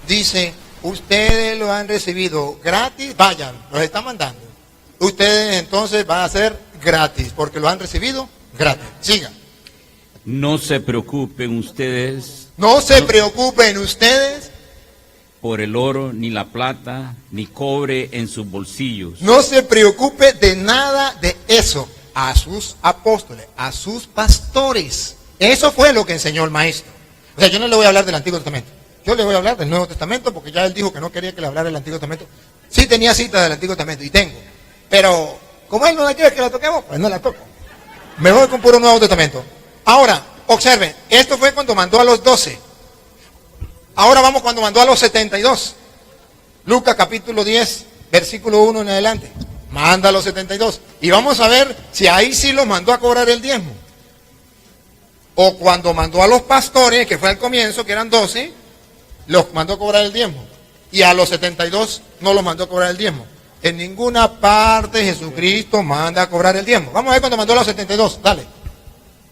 Dice, ustedes lo han recibido gratis, vayan, los está mandando. Ustedes entonces van a ser gratis, porque lo han recibido gratis. Sigan. No se preocupen ustedes No se preocupen ustedes, por el oro, ni la plata, ni cobre en sus bolsillos. no se preocupe de nada de eso. A sus apóstoles, a sus pastores. Eso fue lo que enseñó el maestro. O sea, yo no le voy a hablar del Antiguo Testamento. Yo le voy a hablar del Nuevo Testamento porque ya él dijo que no quería que le hablara del Antiguo Testamento. Sí tenía cita del Antiguo Testamento y tengo. Pero como él no la quiere que la toquemos, pues no la toco. Me voy con puro Nuevo Testamento. Ahora, observen, esto fue cuando mandó a los 12. Ahora vamos cuando mandó a los 72. Lucas capítulo 10, versículo 1 en adelante. Manda a los 72. Y vamos a ver si ahí sí los mandó a cobrar el diezmo. O cuando mandó a los pastores, que fue al comienzo, que eran 12, los mandó a cobrar el diezmo. Y a los 72 no los mandó a cobrar el diezmo. En ninguna parte Jesucristo manda a cobrar el diezmo. Vamos a ver cuando mandó a los 72. Dale.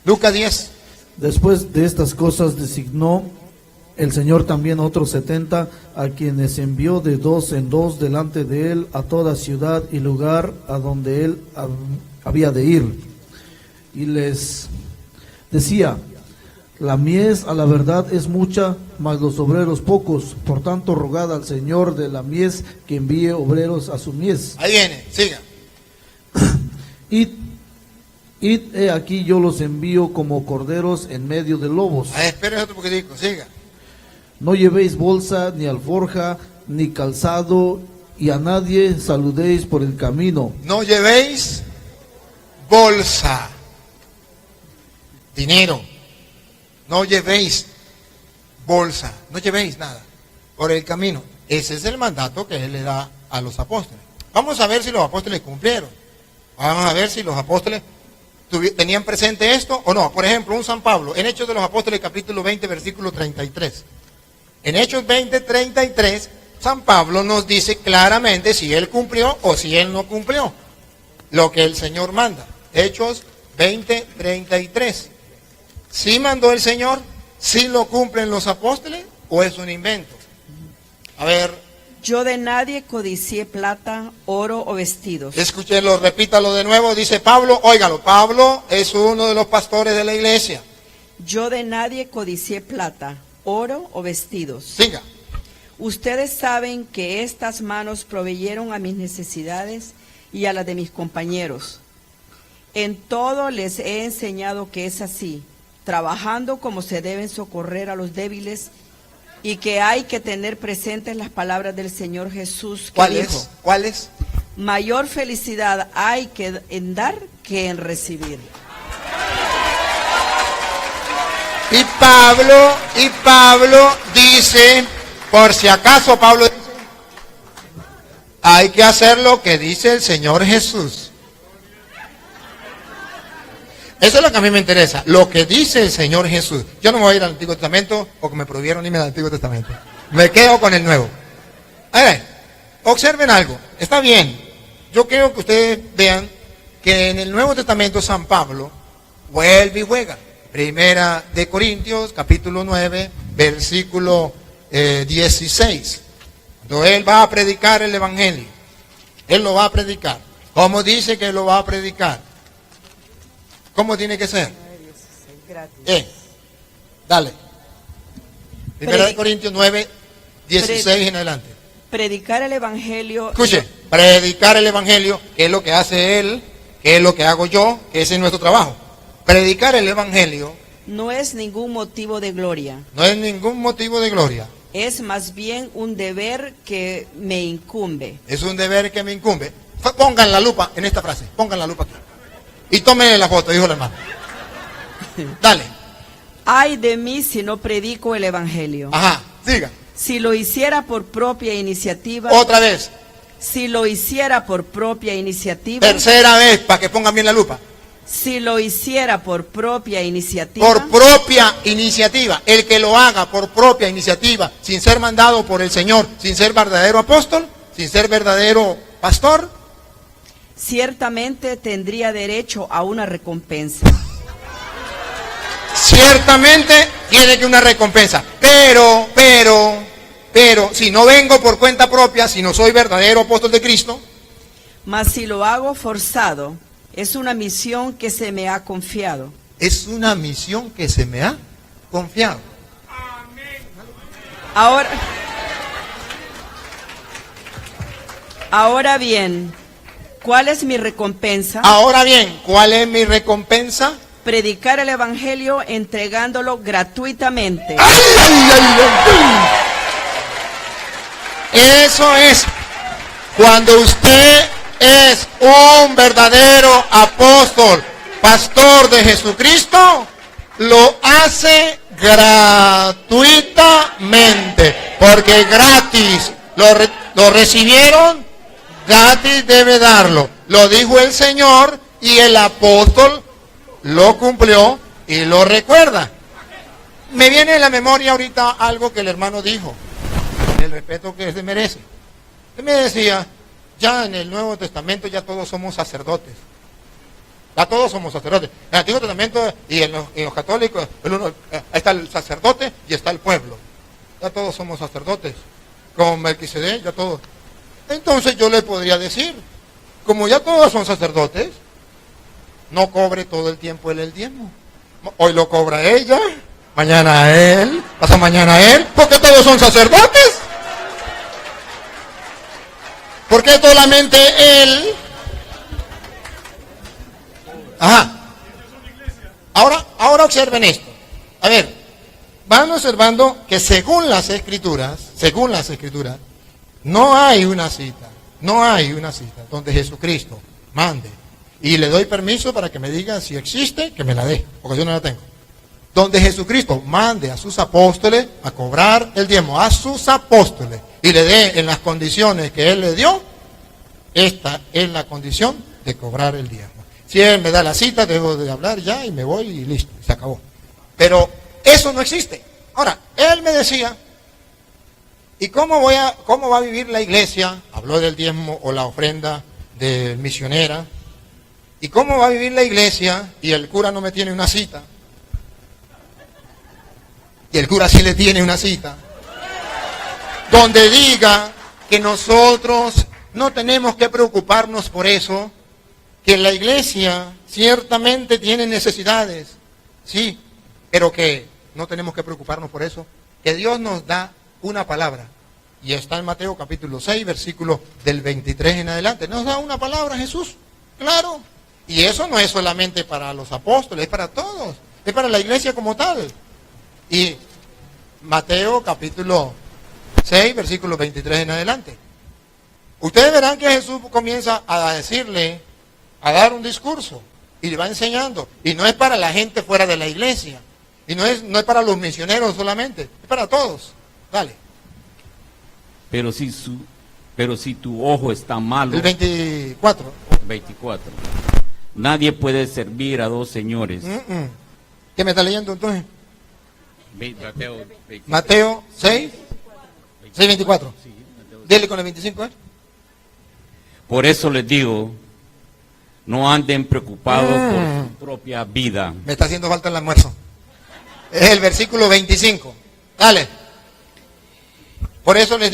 Lucas 10. Después de estas cosas designó el Señor también a otros 70, a quienes envió de dos en dos delante de él a toda ciudad y lugar a donde él había de ir. Y les decía: la mies a la verdad es mucha, mas los obreros pocos. Por tanto, rogad al Señor de la mies que envíe obreros a su mies. Ahí viene, siga. Id he aquí yo los envío como corderos en medio de lobos. Esperen otro poquitico, siga. No llevéis bolsa, ni alforja, ni calzado, y a nadie saludéis por el camino. No llevéis bolsa, dinero. No llevéis bolsa, no llevéis nada por el camino. Ese es el mandato que él le da a los apóstoles. Vamos a ver si los apóstoles cumplieron. Vamos a ver si los apóstoles tenían presente esto o no. Por ejemplo, un San Pablo, en Hechos de los Apóstoles capítulo 20, versículo 33. En Hechos 20, 33, San Pablo nos dice claramente si él cumplió o si él no cumplió lo que el Señor manda. Hechos 20, 33. ¿Sí mandó el Señor? ¿Sí lo cumplen los apóstoles o es un invento? A ver. Yo de nadie codicié plata, oro o vestidos. Escúchelo, repítalo de nuevo. Dice Pablo, óigalo, Pablo es uno de los pastores de la iglesia. Yo de nadie codicié plata, oro o vestidos. Siga. Ustedes saben que estas manos proveyeron a mis necesidades y a las de mis compañeros. En todo les he enseñado que es así, trabajando como se deben socorrer a los débiles y que hay que tener presentes las palabras del Señor Jesús que dijo: ¿Cuáles? mayor felicidad hay en dar que en recibir. Y Pablo dice, por si acaso Pablo dice, hay que hacer lo que dice el Señor Jesús. Eso es lo que a mí me interesa, lo que dice el Señor Jesús. Yo no me voy a ir al Antiguo Testamento porque me prohibieron irme al Antiguo Testamento. Me quedo con el Nuevo. A ver, observen algo, está bien. Yo quiero que ustedes vean que en el Nuevo Testamento San Pablo vuelve y juega. Primera de Corintios, capítulo 9, versículo 16. Cuando él va a predicar el Evangelio, él lo va a predicar. ¿Cómo dice que lo va a predicar? ¿Cómo tiene que ser? Dale. Primera de Corintios 9, 16 en adelante. Predicar el Evangelio. Escuche, predicar el Evangelio, que es lo que hace él, que es lo que hago yo, que ese es nuestro trabajo. Predicar el Evangelio no es ningún motivo de gloria. No es ningún motivo de gloria. Es más bien un deber que me incumbe. Es un deber que me incumbe. Pongan la lupa en esta frase, pongan la lupa aquí. Y tomen la foto, dijo el hermano. Dale. Ay de mí si no predico el Evangelio. Ajá, siga. Si lo hiciera por propia iniciativa. Otra vez. Si lo hiciera por propia iniciativa. Tercera vez, para que pongan bien la lupa. Si lo hiciera por propia iniciativa. Por propia iniciativa. El que lo haga por propia iniciativa, sin ser mandado por el Señor, sin ser verdadero apóstol, sin ser verdadero pastor, ciertamente tendría derecho a una recompensa. Ciertamente tiene que una recompensa. Pero, si no vengo por cuenta propia, si no soy verdadero apóstol de Cristo. Mas si lo hago forzado, es una misión que se me ha confiado. Es una misión que se me ha confiado. Ahora bien, ¿cuál es mi recompensa? Ahora bien, ¿cuál es mi recompensa? Predicar el evangelio entregándolo gratuitamente. ¡Ay, ay, ay, ay! Eso es. Cuando usted es un verdadero apóstol, pastor de Jesucristo, lo hace gratuitamente, porque gratis lo recibieron, gratis debe darlo. Lo dijo el Señor y el apóstol lo cumplió y lo recuerda. Me viene en la memoria ahorita algo que el hermano dijo, el respeto que se merece. Él me decía, ya en el Nuevo Testamento ya todos somos sacerdotes. Ya todos somos sacerdotes. En el Antiguo Testamento y en los católicos, está el sacerdote y está el pueblo. Ya todos somos sacerdotes. Con Melquisedec, ya todos. Entonces yo le podría decir, como ya todos son sacerdotes, no cobre todo el tiempo él el diezmo. Hoy lo cobra ella, mañana él, pasado mañana él, porque todos son sacerdotes. ¿Por qué solamente él? Ajá. Ahora observen esto. A ver, van observando que según las escrituras, no hay una cita donde Jesucristo mande. Y le doy permiso para que me digan si existe, que me la dé, porque yo no la tengo. Donde Jesucristo mande a sus apóstoles a cobrar el diezmo, a sus apóstoles, y le dé en las condiciones que Él le dio, esta es la condición de cobrar el diezmo. Si Él me da la cita, debo de hablar ya y me voy y listo, se acabó. Pero eso no existe. Ahora, Él me decía, ¿y cómo va a vivir la iglesia? Habló del diezmo o la ofrenda de misionera. ¿Y cómo va a vivir la iglesia? Y el cura no me tiene una cita. Y el cura sí le tiene una cita. Donde diga que nosotros no tenemos que preocuparnos por eso. Que la iglesia ciertamente tiene necesidades. Sí, pero que no tenemos que preocuparnos por eso. Que Dios nos da una palabra. Y está en Mateo capítulo 6, versículo del 23 en adelante. Nos da una palabra Jesús. Claro. Y eso no es solamente para los apóstoles, es para todos, es para la iglesia como tal. Y Mateo capítulo 6, versículo 23 en adelante. Ustedes verán que Jesús comienza a decirle, a dar un discurso, y le va enseñando. Y no es para la gente fuera de la iglesia, y no es para los misioneros solamente, es para todos. Dale. Pero si tu ojo está malo. El 24. 24. Nadie puede servir a dos señores. ¿Qué me está leyendo entonces? Mateo 24. Mateo 6, 6:24. Dile con el 25. Por eso les digo, no anden preocupados por su propia vida. Me está haciendo falta el almuerzo. Es el versículo 25. Dale. Por eso les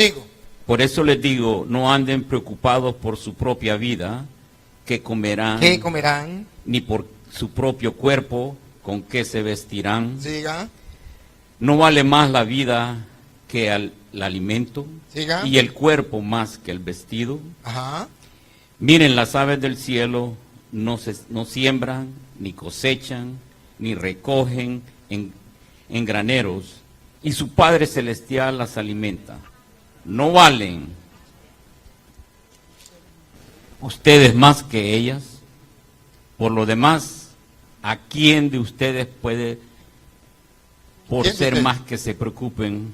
digo, no anden preocupados por su propia vida, qué comerán, ni por su propio cuerpo, con qué se vestirán. Siga. No vale más la vida que el alimento. Siga. Y el cuerpo más que el vestido. Ajá. Miren, las aves del cielo no siembran, ni cosechan, ni recogen en graneros, y su Padre Celestial las alimenta. ¿No valen ustedes más que ellas? Por lo demás, ¿a quién de ustedes puede, por ser más que se preocupen,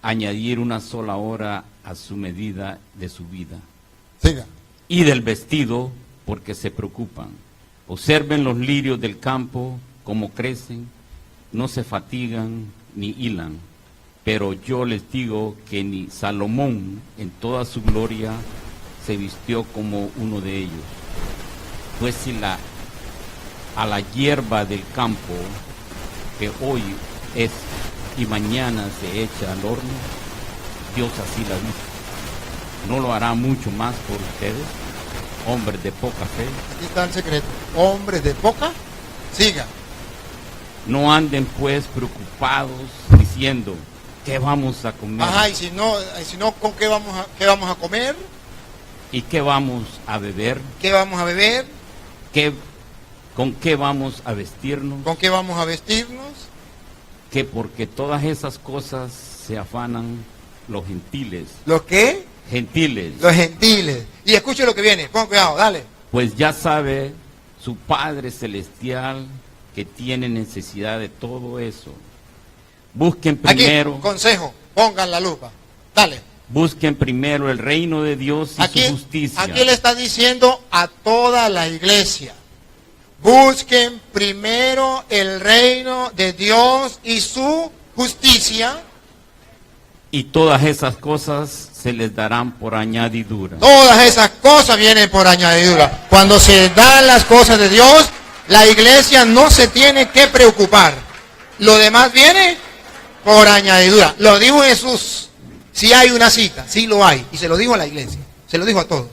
añadir una sola hora a su medida de su vida? Siga. Y del vestido, porque se preocupan. Observen los lirios del campo, cómo crecen, no se fatigan ni hilan. Pero yo les digo que ni Salomón en toda su gloria se vistió como uno de ellos. Pues si a la hierba del campo, que hoy es y mañana se echa al horno, Dios así la viste, ¿no lo hará mucho más por ustedes, hombres de poca fe? Aquí está el secreto. Hombres de poca Siga. No anden pues preocupados diciendo, ¿qué vamos a comer? Ajá, y si no, ¿con qué vamos a comer? ¿Y qué vamos a beber? ¿Qué vamos a beber? ¿Con qué vamos a vestirnos? ¿Con qué vamos a vestirnos? Que porque todas esas cosas se afanan los gentiles. ¿Los qué? Gentiles. Los gentiles. Y escuche lo que viene, pon cuidado, dale. Pues ya sabe su Padre Celestial que tiene necesidad de todo eso. Busquen primero. Aquí, consejo, pongan la lupa. Dale. Busquen primero el reino de Dios y Aquí, su justicia. aquí le está diciendo a toda la iglesia. Busquen primero el reino de Dios y su justicia. Y todas esas cosas se les darán por añadidura. Todas esas cosas vienen por añadidura. Cuando se dan las cosas de Dios, la iglesia no se tiene que preocupar. Lo demás viene por añadidura. Lo dijo Jesús. Si hay una cita, sí lo hay. Y se lo dijo a la iglesia. Se lo dijo a todos.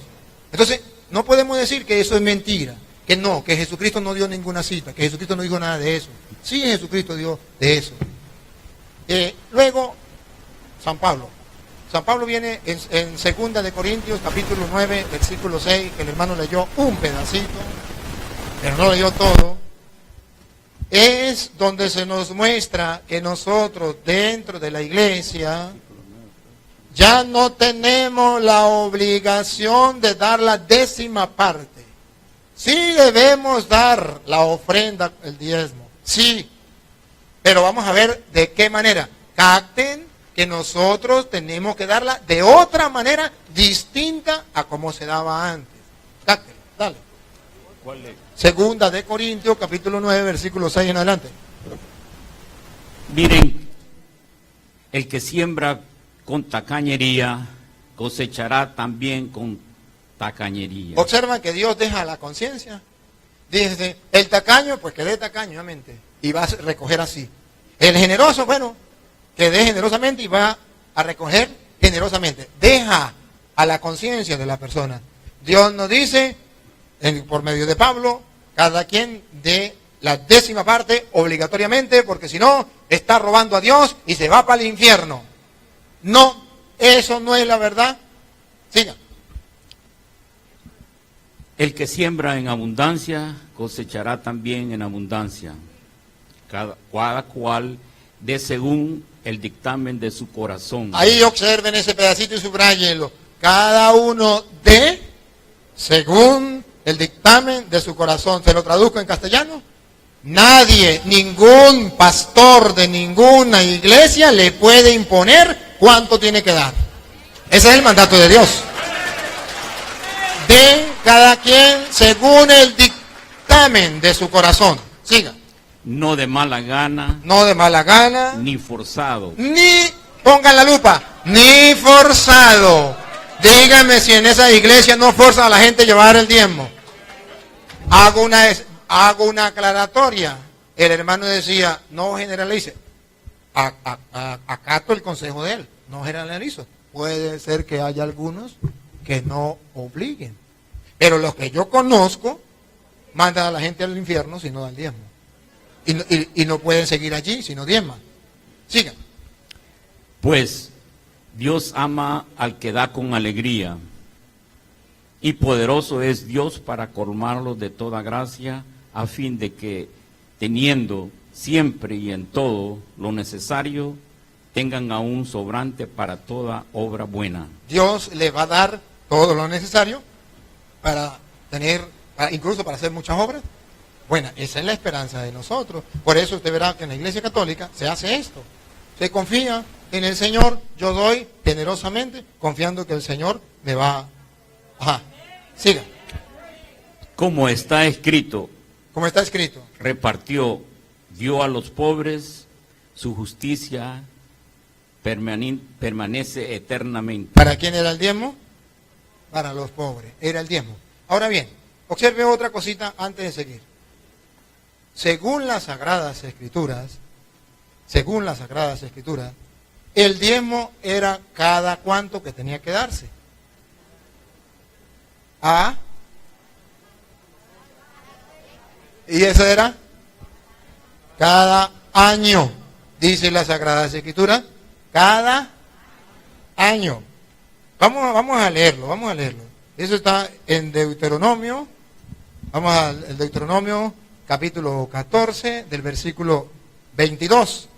Entonces, no podemos decir que eso es mentira. Que no, que Jesucristo no dio ninguna cita. Que Jesucristo no dijo nada de eso. Sí, Jesucristo dio de eso. Luego, San Pablo. San Pablo viene en 2 de Corintios, capítulo 9, versículo 6, que el hermano leyó un pedacito, pero no leyó todo. Es donde se nos muestra que nosotros dentro de la iglesia ya no tenemos la obligación de dar la 10ª parte. Sí debemos dar la ofrenda, el diezmo, sí, pero vamos a ver de qué manera. Capten que nosotros tenemos que darla de otra manera distinta a como se daba antes. Capten, dale. ¿Cuál es? 2 de Corintios, capítulo 9, versículo 6 en adelante. Miren, el que siembra con tacañería cosechará también con tacañería. Observan que Dios deja la conciencia. Dice, el tacaño, pues que dé tacañamente y va a recoger así. El generoso, bueno, que dé generosamente y va a recoger generosamente. Deja a la conciencia de la persona. Dios nos dice, por medio de Pablo, cada quien dé la 10ª parte obligatoriamente, porque si no, está robando a Dios y se va para el infierno. No, eso no es la verdad. Siga. El que siembra en abundancia cosechará también en abundancia. Cada cual de según el dictamen de su corazón. Ahí observen ese pedacito y subrayenlo. Cada uno de según el dictamen de su corazón. ¿Se lo traduzco en castellano? Nadie, ningún pastor de ninguna iglesia le puede imponer cuánto tiene que dar. Ese es el mandato de Dios. Den cada quien según el dictamen de su corazón. Siga. No de mala gana, No de mala gana, ni forzado, ni, pongan la lupa, ni forzado. Díganme si en esa iglesia no forzan a la gente a llevar el diezmo. Hago una aclaratoria. El hermano decía, no generalice. Acato el consejo de él, no generalizo. Puede ser que haya algunos que no obliguen. Pero los que yo conozco mandan a la gente al infierno si no dan diezmo. Y no pueden seguir allí si no diezman. Sigan. pues Dios ama al que da con alegría, y poderoso es Dios para colmarlos de toda gracia, a fin de que, teniendo siempre y en todo lo necesario, tengan aún sobrante para toda obra buena. Dios le va a dar todo lo necesario para tener, incluso para hacer muchas obras. Bueno, esa es la esperanza de nosotros. Por eso usted verá que en la Iglesia Católica se hace esto. Se confía en el Señor, yo doy generosamente, confiando que el Señor me va. Ajá, siga. Como está escrito, Como está escrito. repartió, dio a los pobres, su justicia permanece eternamente. ¿Para quién era el diezmo? Para los pobres, era el diezmo. Ahora bien, observe otra cosita antes de seguir. Según las Sagradas Escrituras, el diezmo era cada cuánto que tenía que darse. ¿Ah? ¿Y eso era? Cada año, dice la Sagrada Escritura, cada año. Vamos a leerlo, vamos a leerlo. Eso está en Deuteronomio, vamos al Deuteronomio capítulo 14, del versículo 22.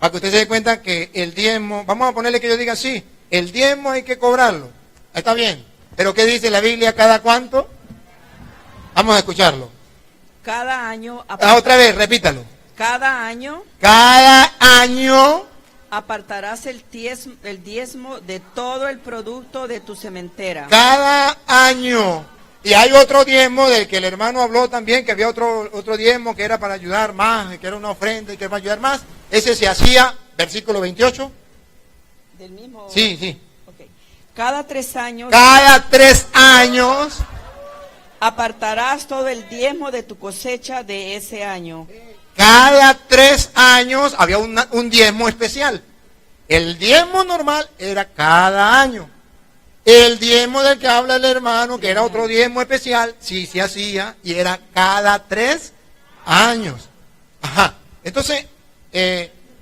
Para que usted se dé cuenta que el diezmo, vamos a ponerle que yo diga así, el diezmo hay que cobrarlo. Está bien, pero ¿qué dice la Biblia? ¿Cada cuánto? Vamos a escucharlo. Cada año, Otra vez, repítalo. cada año Cada año apartarás el diezmo de todo el producto de tu sementera. cada año. Y hay otro diezmo del que el hermano habló también, que había otro diezmo que era para ayudar más, que era una ofrenda y que era para ayudar más. Ese se hacía, versículo 28. Del mismo. Sí, sí. Ok. Cada 3 años Cada 3 años, apartarás todo el diezmo de tu cosecha de ese año. cada 3 años había un diezmo especial. El diezmo normal era cada año. El diezmo del que habla el hermano, que era otro diezmo especial, sí se hacía y era cada 3 años. Ajá. Entonces,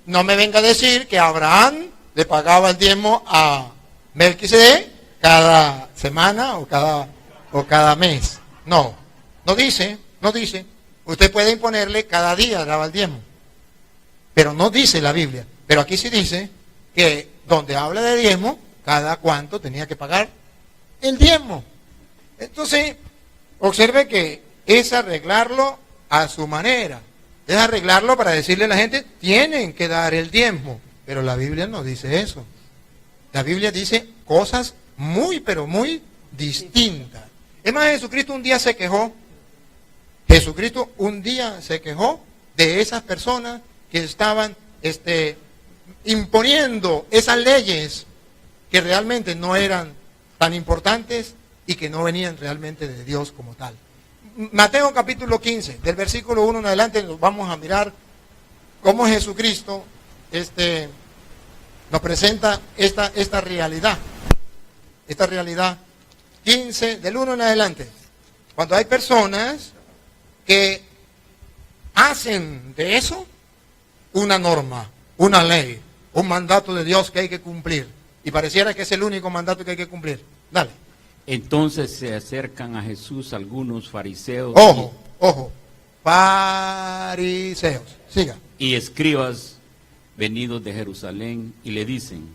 no me venga a decir que Abraham le pagaba el diezmo a Melquisedec cada semana o cada mes. No, no dice. Usted puede imponerle cada día daba el diezmo. Pero no dice la Biblia. Pero aquí sí dice que donde habla de diezmo, cada cuánto tenía que pagar el diezmo. Entonces, observe que es arreglarlo a su manera. Es arreglarlo para decirle a la gente, tienen que dar el diezmo. Pero la Biblia no dice eso. La Biblia dice cosas muy, pero muy distintas. Es más, Jesucristo un día se quejó. Jesucristo un día se quejó de esas personas que estaban imponiendo esas leyes que realmente no eran tan importantes y que no venían realmente de Dios como tal. Mateo capítulo 15, del versículo 1 en adelante, vamos a mirar cómo Jesucristo nos presenta esta realidad. Esta realidad 15, del 1 en adelante. Cuando hay personas que hacen de eso una norma, una ley, un mandato de Dios que hay que cumplir. Y pareciera que es el único mandato que hay que cumplir. Dale. Entonces se acercan a Jesús algunos fariseos Ojo. Fariseos. Siga. y escribas venidos de Jerusalén y le dicen: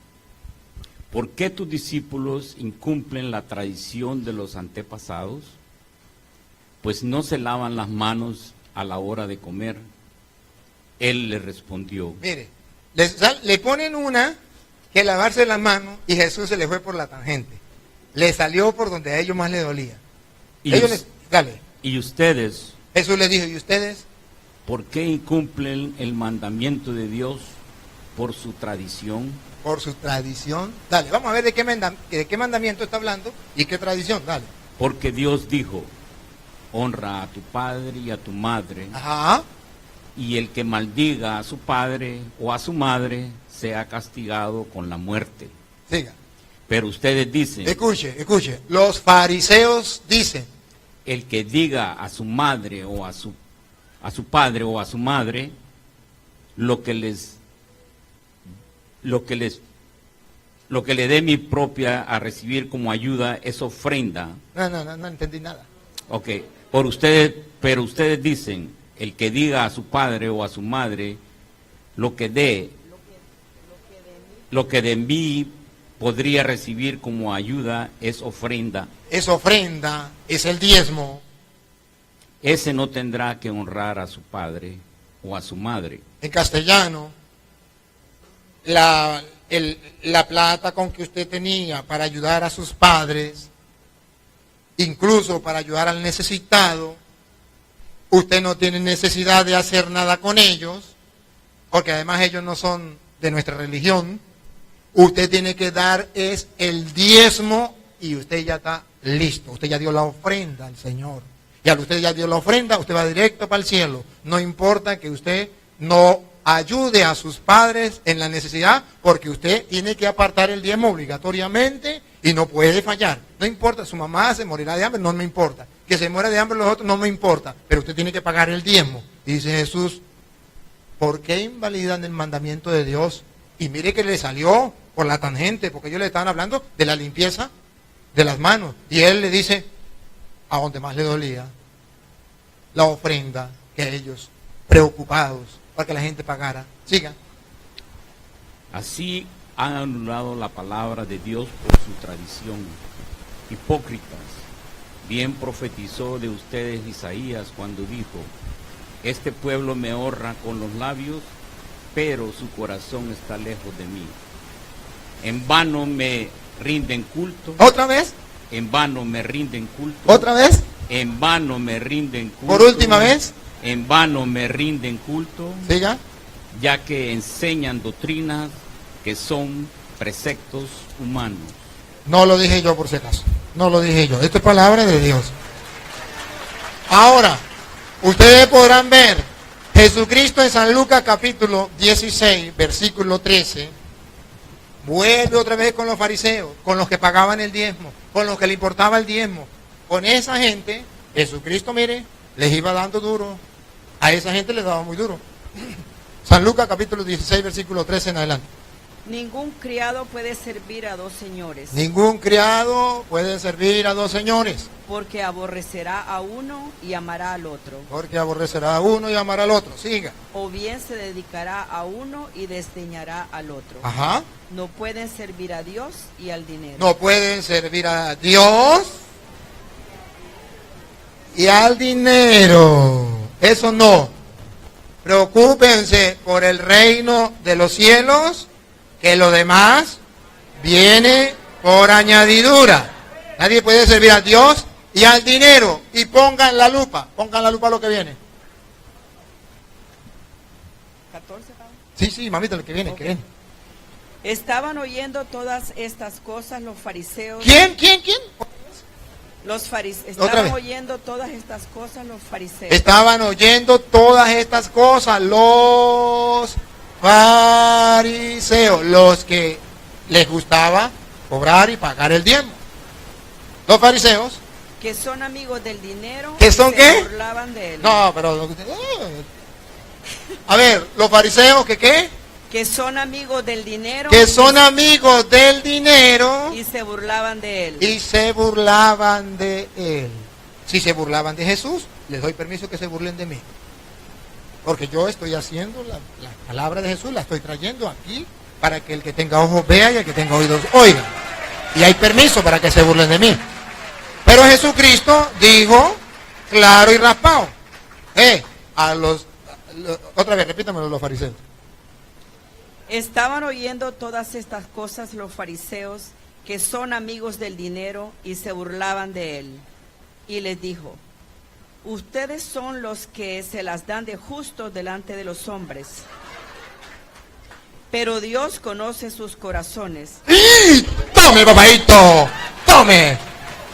¿por qué tus discípulos incumplen la tradición de los antepasados? Pues no se lavan las manos a la hora de comer. Él le respondió: Mire, le ponen una que lavarse las manos y Jesús se le fue por la tangente. Le salió por donde a ellos más le dolía. Dale. Y ustedes, Jesús les dijo, ¿y ustedes? ¿por qué incumplen el mandamiento de Dios por su tradición? Por su tradición. Dale, vamos a ver de qué mandamiento está hablando y qué tradición. Dale. Porque Dios dijo: honra a tu padre y a tu madre, Ajá. y el que maldiga a su padre o a su madre sea castigado con la muerte. Siga. Pero ustedes dicen: Escuche. Los fariseos dicen, el que diga a su madre o a su padre o a su madre lo que le dé mi propia a recibir como ayuda es ofrenda. No entendí nada. Ok, pero ustedes dicen, el que diga a su padre o a su madre lo que de mí podría recibir como ayuda es ofrenda. Es ofrenda, es el diezmo. Ese no tendrá que honrar a su padre o a su madre. En castellano, la plata con que usted tenía para ayudar a sus padres, incluso para ayudar al necesitado, usted no tiene necesidad de hacer nada con ellos, porque además ellos no son de nuestra religión. Usted tiene que dar es el diezmo y usted ya está listo. Usted ya dio la ofrenda al Señor. Y al usted ya dio la ofrenda, usted va directo para el cielo. No importa que usted no ayude a sus padres en la necesidad, porque usted tiene que apartar el diezmo obligatoriamente y no puede fallar. No importa, su mamá se morirá de hambre, no me importa. Que se muera de hambre los otros, no me importa. Pero usted tiene que pagar el diezmo. Y dice Jesús, ¿por qué invalidan el mandamiento de Dios? Y mire que le salió por la tangente, porque ellos le estaban hablando de la limpieza de las manos. Y él le dice, a donde más le dolía, la ofrenda que ellos, preocupados, para que la gente pagara. Siga. Así han anulado la palabra de Dios por su tradición. Hipócritas, bien profetizó de ustedes Isaías cuando dijo, este pueblo me honra con los labios, pero su corazón está lejos de mí. En vano me rinden culto. ¿Otra vez? En vano me rinden culto. ¿Otra vez? En vano me rinden culto. ¿Por última vez? En vano me rinden culto. Siga. Ya que enseñan doctrinas que son preceptos humanos. No lo dije yo por si acaso. No lo dije yo. Esto es palabra de Dios. Ahora, ustedes podrán ver Jesucristo en San Lucas capítulo 16, versículo 13. Vuelve otra vez con los fariseos, con los que pagaban el diezmo, con los que le importaba el diezmo. Con esa gente, Jesucristo, mire, les iba dando duro. A esa gente les daba muy duro. San Lucas capítulo 16, versículo 13 en adelante. Ningún criado puede servir a dos señores, Ningún criado puede servir a dos señores, porque aborrecerá a uno y amará al otro, porque aborrecerá a uno y amará al otro. Siga. o bien se dedicará a uno y desdeñará al otro. Ajá. No pueden servir a Dios y al dinero. No pueden servir a Dios y al dinero. Eso no. Preocúpense por el reino de los cielos, que lo demás viene por añadidura. Nadie puede servir a Dios y al dinero. Y pongan la lupa lo que viene. 14, Pablo. Sí, mamita, lo que viene, Ok. que viene. Estaban oyendo todas estas cosas los fariseos. ¿Quién? Otra vez. Estaban oyendo todas estas cosas los fariseos. Estaban oyendo todas estas cosas los fariseos, los que les gustaba cobrar y pagar el diezmo. Los fariseos. Que son amigos del dinero. ¿Que son se qué? burlaban de él. No, pero... A ver, los fariseos que qué? Que son amigos del dinero. Que son amigos del dinero Y se burlaban de él. y se burlaban de él. Si se burlaban de Jesús, les doy permiso que se burlen de mí. Porque yo estoy haciendo la palabra de Jesús, la estoy trayendo aquí para que el que tenga ojos vea y el que tenga oídos oiga. Y hay permiso para que se burlen de mí. Pero Jesucristo dijo, claro y raspado, otra vez, repítamelo, los fariseos. Estaban oyendo todas estas cosas los fariseos, que son amigos del dinero, y se burlaban de él. Y les dijo, ustedes son los que se las dan de justos delante de los hombres, pero Dios conoce sus corazones. ¡Y! ¡Tome, papadito! ¡Tome!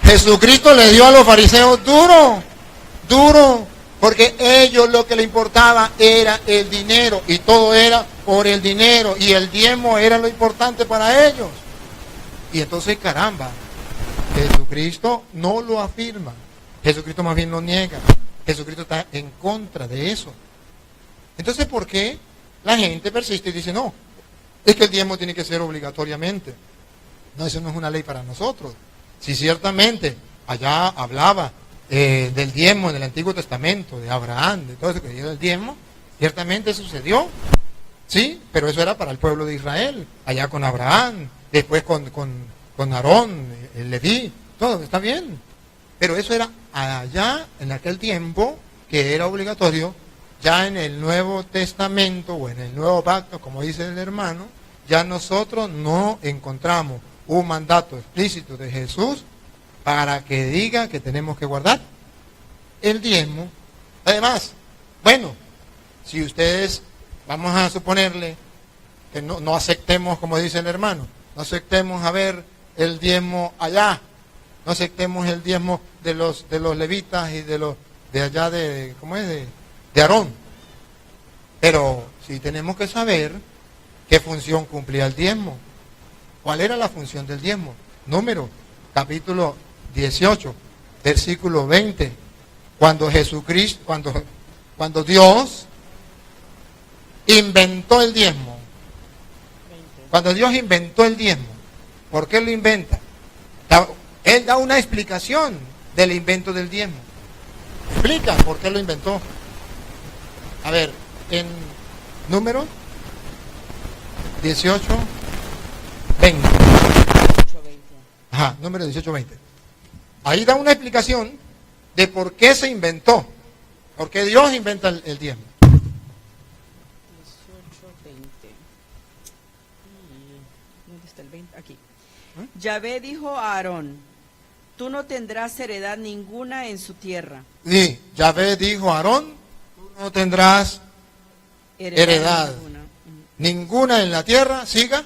Jesucristo le dio a los fariseos duro, porque ellos lo que le importaba era el dinero, y todo era por el dinero, y el diezmo era lo importante para ellos. Y entonces, caramba, Jesucristo no lo afirma, Jesucristo más bien lo niega, Jesucristo está en contra de eso. Entonces, ¿por qué la gente persiste y dice, no, es que el diezmo tiene que ser obligatoriamente? No, eso no es una ley para nosotros. Si ciertamente allá hablaba del diezmo en el Antiguo Testamento, de Abraham, de todo eso que dio el diezmo, ciertamente sucedió, sí, pero eso era para el pueblo de Israel, allá con Abraham, después con Aarón, el Leví, todo está bien, pero eso era allá en aquel tiempo que era obligatorio. Ya en el Nuevo Testamento o en el Nuevo Pacto, como dice el hermano, ya nosotros no encontramos un mandato explícito de Jesús para que diga que tenemos que guardar el diezmo. Además, bueno, si ustedes, vamos a suponerle que no aceptemos, como dice el hermano, no aceptemos a ver el diezmo allá, no aceptemos el diezmo de los levitas y de allá de, ¿cómo es? De Aarón. Pero sí tenemos que saber qué función cumplía el diezmo. ¿Cuál era la función del diezmo? Número, capítulo 18, versículo 20. Cuando Jesucristo, cuando Dios inventó el diezmo? Cuando Dios inventó el diezmo, ¿por qué lo inventa? Él da una explicación del invento del diezmo. Explica por qué lo inventó. A ver, en número 18, 20. Ajá, número 18, 20. Ahí da una explicación de por qué se inventó. ¿Por qué Dios inventa el diezmo? 18, 20. ¿Dónde está el 20? Aquí. Yahvé dijo a Aarón, tú no tendrás heredad ninguna en su tierra. Sí, Yahvé dijo a Aarón, tú no tendrás heredad ninguna en la tierra, siga.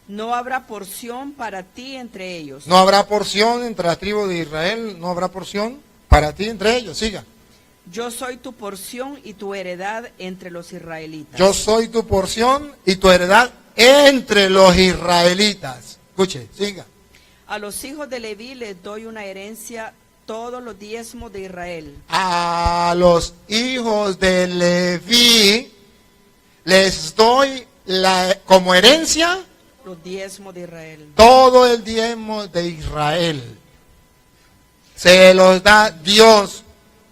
No habrá porción para ti entre ellos. No habrá porción entre la tribu de Israel, no habrá porción para ti entre ellos, siga. Yo soy tu porción y tu heredad entre los israelitas. Yo soy tu porción y tu heredad entre los israelitas. Escuche, siga. A los hijos de Leví les doy una herencia, todos los diezmos de Israel. A los hijos de Leví les doy como herencia Los diezmos de Israel. todo el diezmo de Israel. Se los da Dios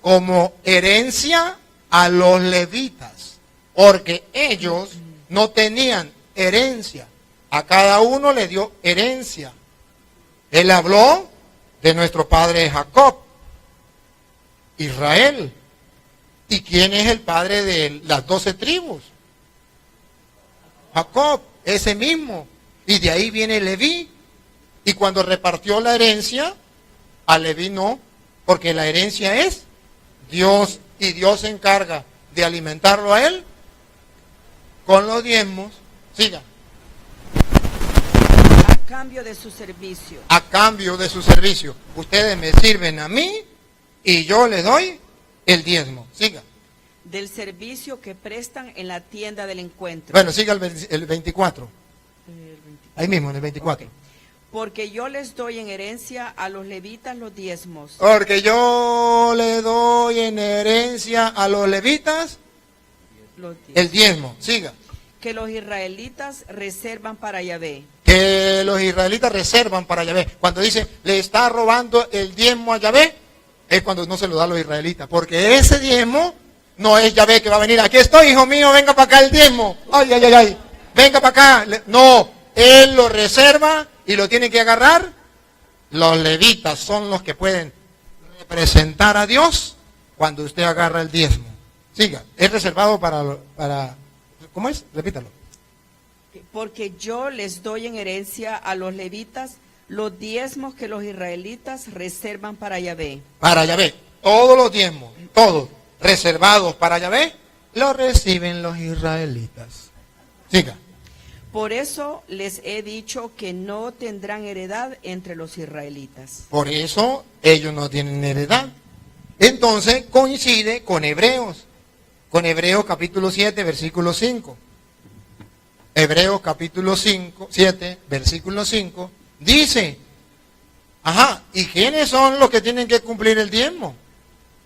como herencia a los levitas, porque ellos no tenían herencia. A cada uno le dio herencia. Él habló de nuestro padre Jacob, Israel. ¿Y quién es el padre de las 12 tribus? Jacob, ese mismo. Y de ahí viene Leví. Y cuando repartió la herencia, a Leví no, porque la herencia es Dios, y Dios se encarga de alimentarlo a él con los diezmos. Siga. A cambio de su servicio. A cambio de su servicio. Ustedes me sirven a mí y yo les doy el diezmo. Siga. Del servicio que prestan en la tienda del encuentro. Bueno, siga el 24. Ahí mismo, en el 24. Ok. Porque yo les doy en herencia a los levitas los diezmos. Porque yo le doy en herencia a los levitas Los diezmos. el diezmo. Siga. Que los israelitas reservan para Yahvé. Que los israelitas reservan para Yahvé. Cuando dice, le está robando el diezmo a Yahvé, es cuando no se lo da a los israelitas. Porque ese diezmo no es Yahvé que va a venir. Aquí estoy, hijo mío, venga para acá el diezmo. Ay, ay, ay, ay. Venga para acá. No, él lo reserva y lo tienen que agarrar. Los levitas son los que pueden representar a Dios cuando usted agarra el diezmo. Siga, es reservado para ¿cómo es? Repítalo. Porque yo les doy en herencia a los levitas los diezmos que los israelitas reservan para Yahvé. Para Yahvé, todos los diezmos, todos reservados para Yahvé, los reciben los israelitas. Siga. Por eso les he dicho que no tendrán heredad entre los israelitas. Por eso ellos no tienen heredad. Entonces coincide con Hebreos capítulo 7, versículo 5. Hebreos capítulo 7, versículo 5, dice, ¿y quiénes son los que tienen que cumplir el diezmo?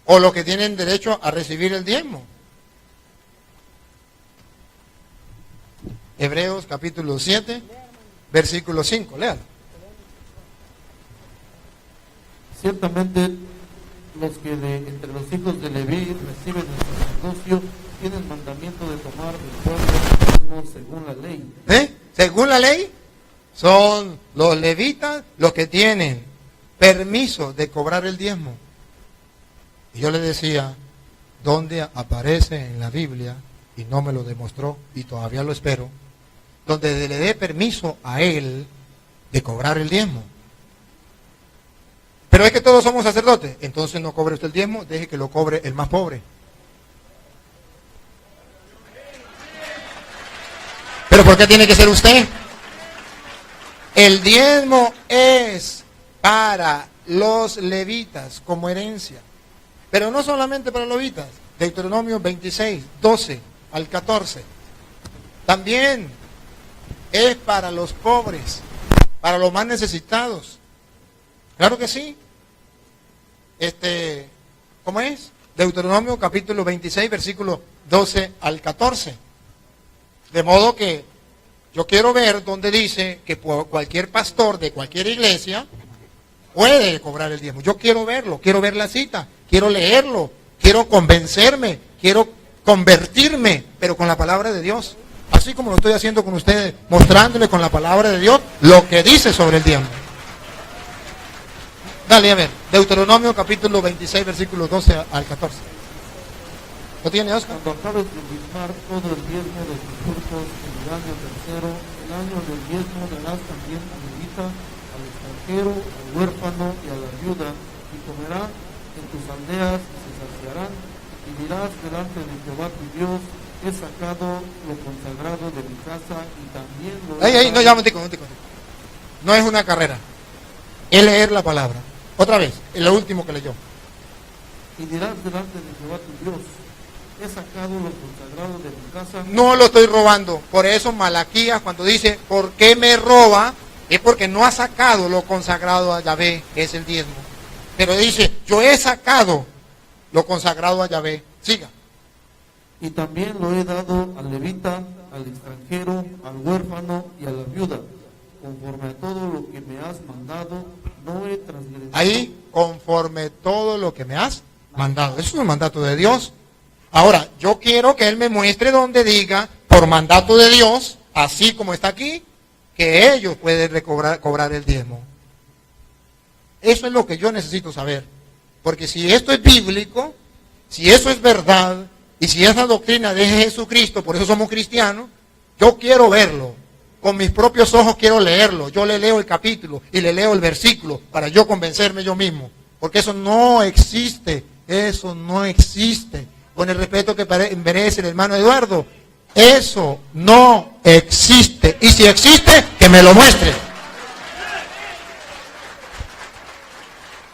O los que tienen derecho a recibir el diezmo. Hebreos capítulo 7, versículo 5, léalo. Ciertamente los que entre los hijos de Leví reciben el sacerdocio tienen mandamiento de tomar del pueblo según la ley. Según la ley, son los levitas los que tienen permiso de cobrar el diezmo. Y yo le decía, ¿dónde aparece en la Biblia? Y no me lo demostró, y todavía lo espero, donde le dé permiso a él de cobrar el diezmo. Pero es que todos somos sacerdotes, entonces no cobre usted el diezmo, deje que lo cobre el más pobre. ¿Pero por qué tiene que ser usted? El diezmo es para los levitas como herencia, pero no solamente para los levitas. Deuteronomio 26, 12 al 14. También es para los pobres, para los más necesitados. Claro que sí. ¿Cómo es? Deuteronomio capítulo 26, versículo 12 al 14. De modo que yo quiero ver donde dice que cualquier pastor de cualquier iglesia puede cobrar el diezmo. Yo quiero verlo, quiero ver la cita, quiero leerlo, quiero convencerme, quiero convertirme, pero con la palabra de Dios. Así como lo estoy haciendo con ustedes, mostrándole con la palabra de Dios lo que dice sobre el diezmo. Dale, a ver, Deuteronomio capítulo 26, versículos 12 al 14. ¿Lo tiene, Oscar? Cuando acabes de diezmar todo el diezmo de tus frutos en el año tercero, el año del diezmo darás también al levita, al extranjero, al huérfano y a la viuda, y comerán en tus aldeas y se saciarán, y dirás delante de Jehová tu Dios, he sacado lo consagrado de mi casa y también lo he No, ya, un tico. No es una carrera, es leer la palabra. Otra vez, es lo último que leyó. Y dirás delante de Jehová tu Dios, he sacado lo consagrado de mi casa. No lo estoy robando. Por eso Malaquías cuando dice, ¿por qué me roba? Es porque no ha sacado lo consagrado a Yahvé, que es el diezmo. Pero dice, yo he sacado lo consagrado a Yahvé. Siga. Y también lo he dado al levita, al extranjero, al huérfano y a la viuda, conforme a todo lo que me has mandado, no he transgredido. Ahí, conforme todo lo que me has mandado. Eso es un mandato de Dios. Ahora, yo quiero que Él me muestre donde diga, por mandato de Dios, así como está aquí, que ellos pueden cobrar el diezmo. Eso es lo que yo necesito saber. Porque si esto es bíblico, si eso es verdad, y si esa doctrina de Jesucristo, por eso somos cristianos, yo quiero verlo. Con mis propios ojos quiero leerlo. Yo le leo el capítulo y le leo el versículo para yo convencerme yo mismo. Porque eso no existe. Eso no existe. Con el respeto que merece el hermano Eduardo, eso no existe. Y si existe, que me lo muestre.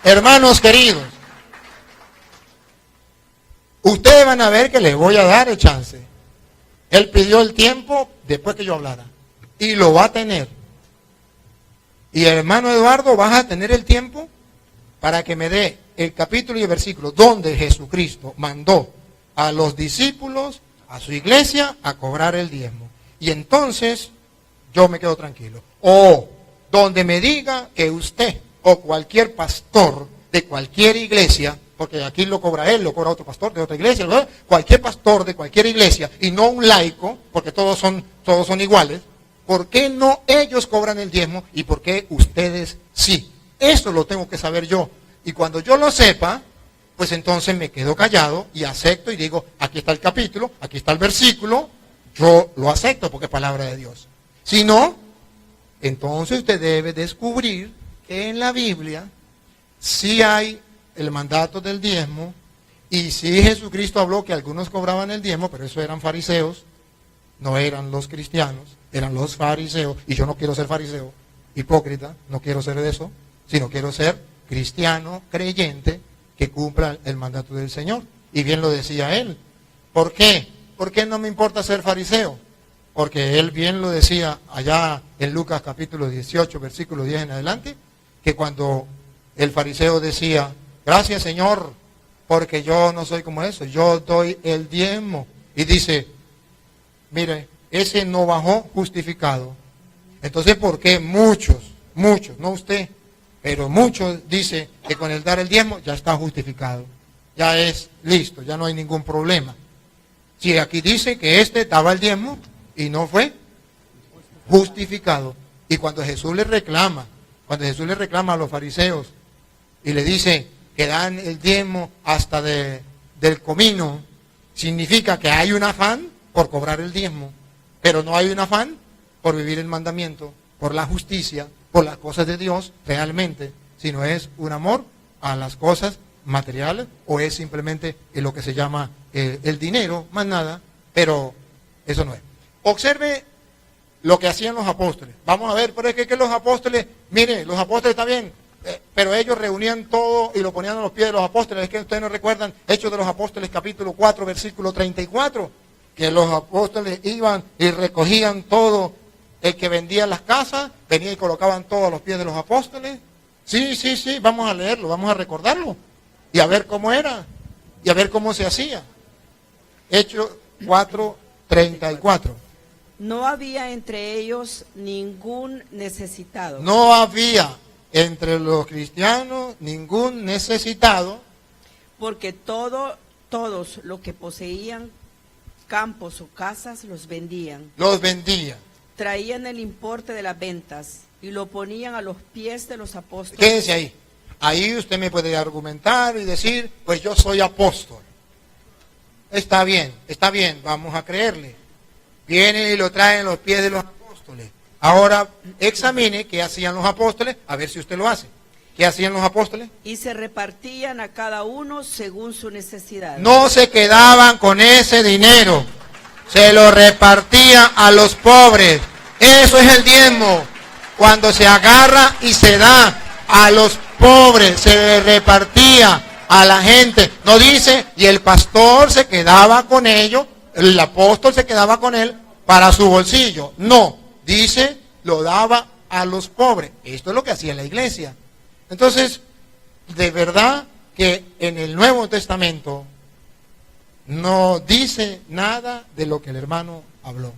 Hermanos queridos, ustedes van a ver que les voy a dar el chance. Él pidió el tiempo después que yo hablara. Y lo va a tener. Y el hermano Eduardo, vas a tener el tiempo para que me dé el capítulo y el versículo donde Jesucristo mandó a los discípulos, a su iglesia, a cobrar el diezmo. Y entonces yo me quedo tranquilo. O donde me diga que usted o cualquier pastor de cualquier iglesia, porque aquí lo cobra él, lo cobra otro pastor de otra iglesia, ¿verdad? Cualquier pastor de cualquier iglesia, y no un laico, porque todos son iguales, ¿por qué no ellos cobran el diezmo y por qué ustedes sí? Eso lo tengo que saber yo. Y cuando yo lo sepa, pues entonces me quedo callado y acepto y digo, aquí está el capítulo, aquí está el versículo, yo lo acepto porque es palabra de Dios. Si no, entonces usted debe descubrir que en la Biblia sí hay el mandato del diezmo, y sí Jesucristo habló que algunos cobraban el diezmo, pero eso eran fariseos, no eran los cristianos, eran los fariseos, y yo no quiero ser fariseo, hipócrita, no quiero ser de eso, sino quiero ser cristiano, creyente, que cumpla el mandato del Señor. Y bien lo decía él. ¿Por qué? ¿Por qué no me importa ser fariseo? Porque él bien lo decía allá en Lucas capítulo 18, versículo 10 en adelante, que cuando el fariseo decía, gracias Señor, porque yo no soy como eso, yo doy el diezmo. Y dice, mire, ese no bajó justificado. Entonces, ¿por qué muchos, no usted, pero muchos dicen que con el dar el diezmo ya está justificado? Ya es listo, ya no hay ningún problema. Si aquí dice que este daba el diezmo y no fue justificado. Y cuando Jesús le reclama a los fariseos y le dice que dan el diezmo hasta del comino, significa que hay un afán por cobrar el diezmo, pero no hay un afán por vivir el mandamiento, por la justicia, por las cosas de Dios realmente, sino es un amor a las cosas materiales, o es simplemente lo que se llama el dinero, más nada, pero eso no es. Observe lo que hacían los apóstoles. Vamos a ver, pero es que los apóstoles, mire, los apóstoles está bien, pero ellos reunían todo y lo ponían a los pies de los apóstoles. Es que ustedes no recuerdan Hechos de los Apóstoles capítulo 4, versículo 34, que los apóstoles iban y recogían todo. El que vendía las casas, venía y colocaban todo a los pies de los apóstoles. Sí, vamos a leerlo, vamos a recordarlo. Y a ver cómo era, y a ver cómo se hacía. Hechos 4, 34. No había entre ellos ningún necesitado. No había entre los cristianos ningún necesitado, Porque todos los que poseían campos o casas los vendían. los vendía. Traían el importe de las ventas y lo ponían a los pies de los apóstoles. Quédese ahí. Ahí usted me puede argumentar y decir, pues yo soy apóstol. Está bien, vamos a creerle. Viene y lo traen a los pies de los apóstoles. Ahora examine qué hacían los apóstoles, a ver si usted lo hace. ¿Qué hacían los apóstoles? Y se repartían a cada uno según su necesidad. No se quedaban con ese dinero, se lo repartían a los pobres. Eso es el diezmo, cuando se agarra y se da a los pobres, se le repartía a la gente. No dice, y el pastor se quedaba con ellos, el apóstol se quedaba con él para su bolsillo. No, dice, lo daba a los pobres. Esto es lo que hacía la iglesia. Entonces, de verdad que en el Nuevo Testamento no dice nada de lo que el hermano habló.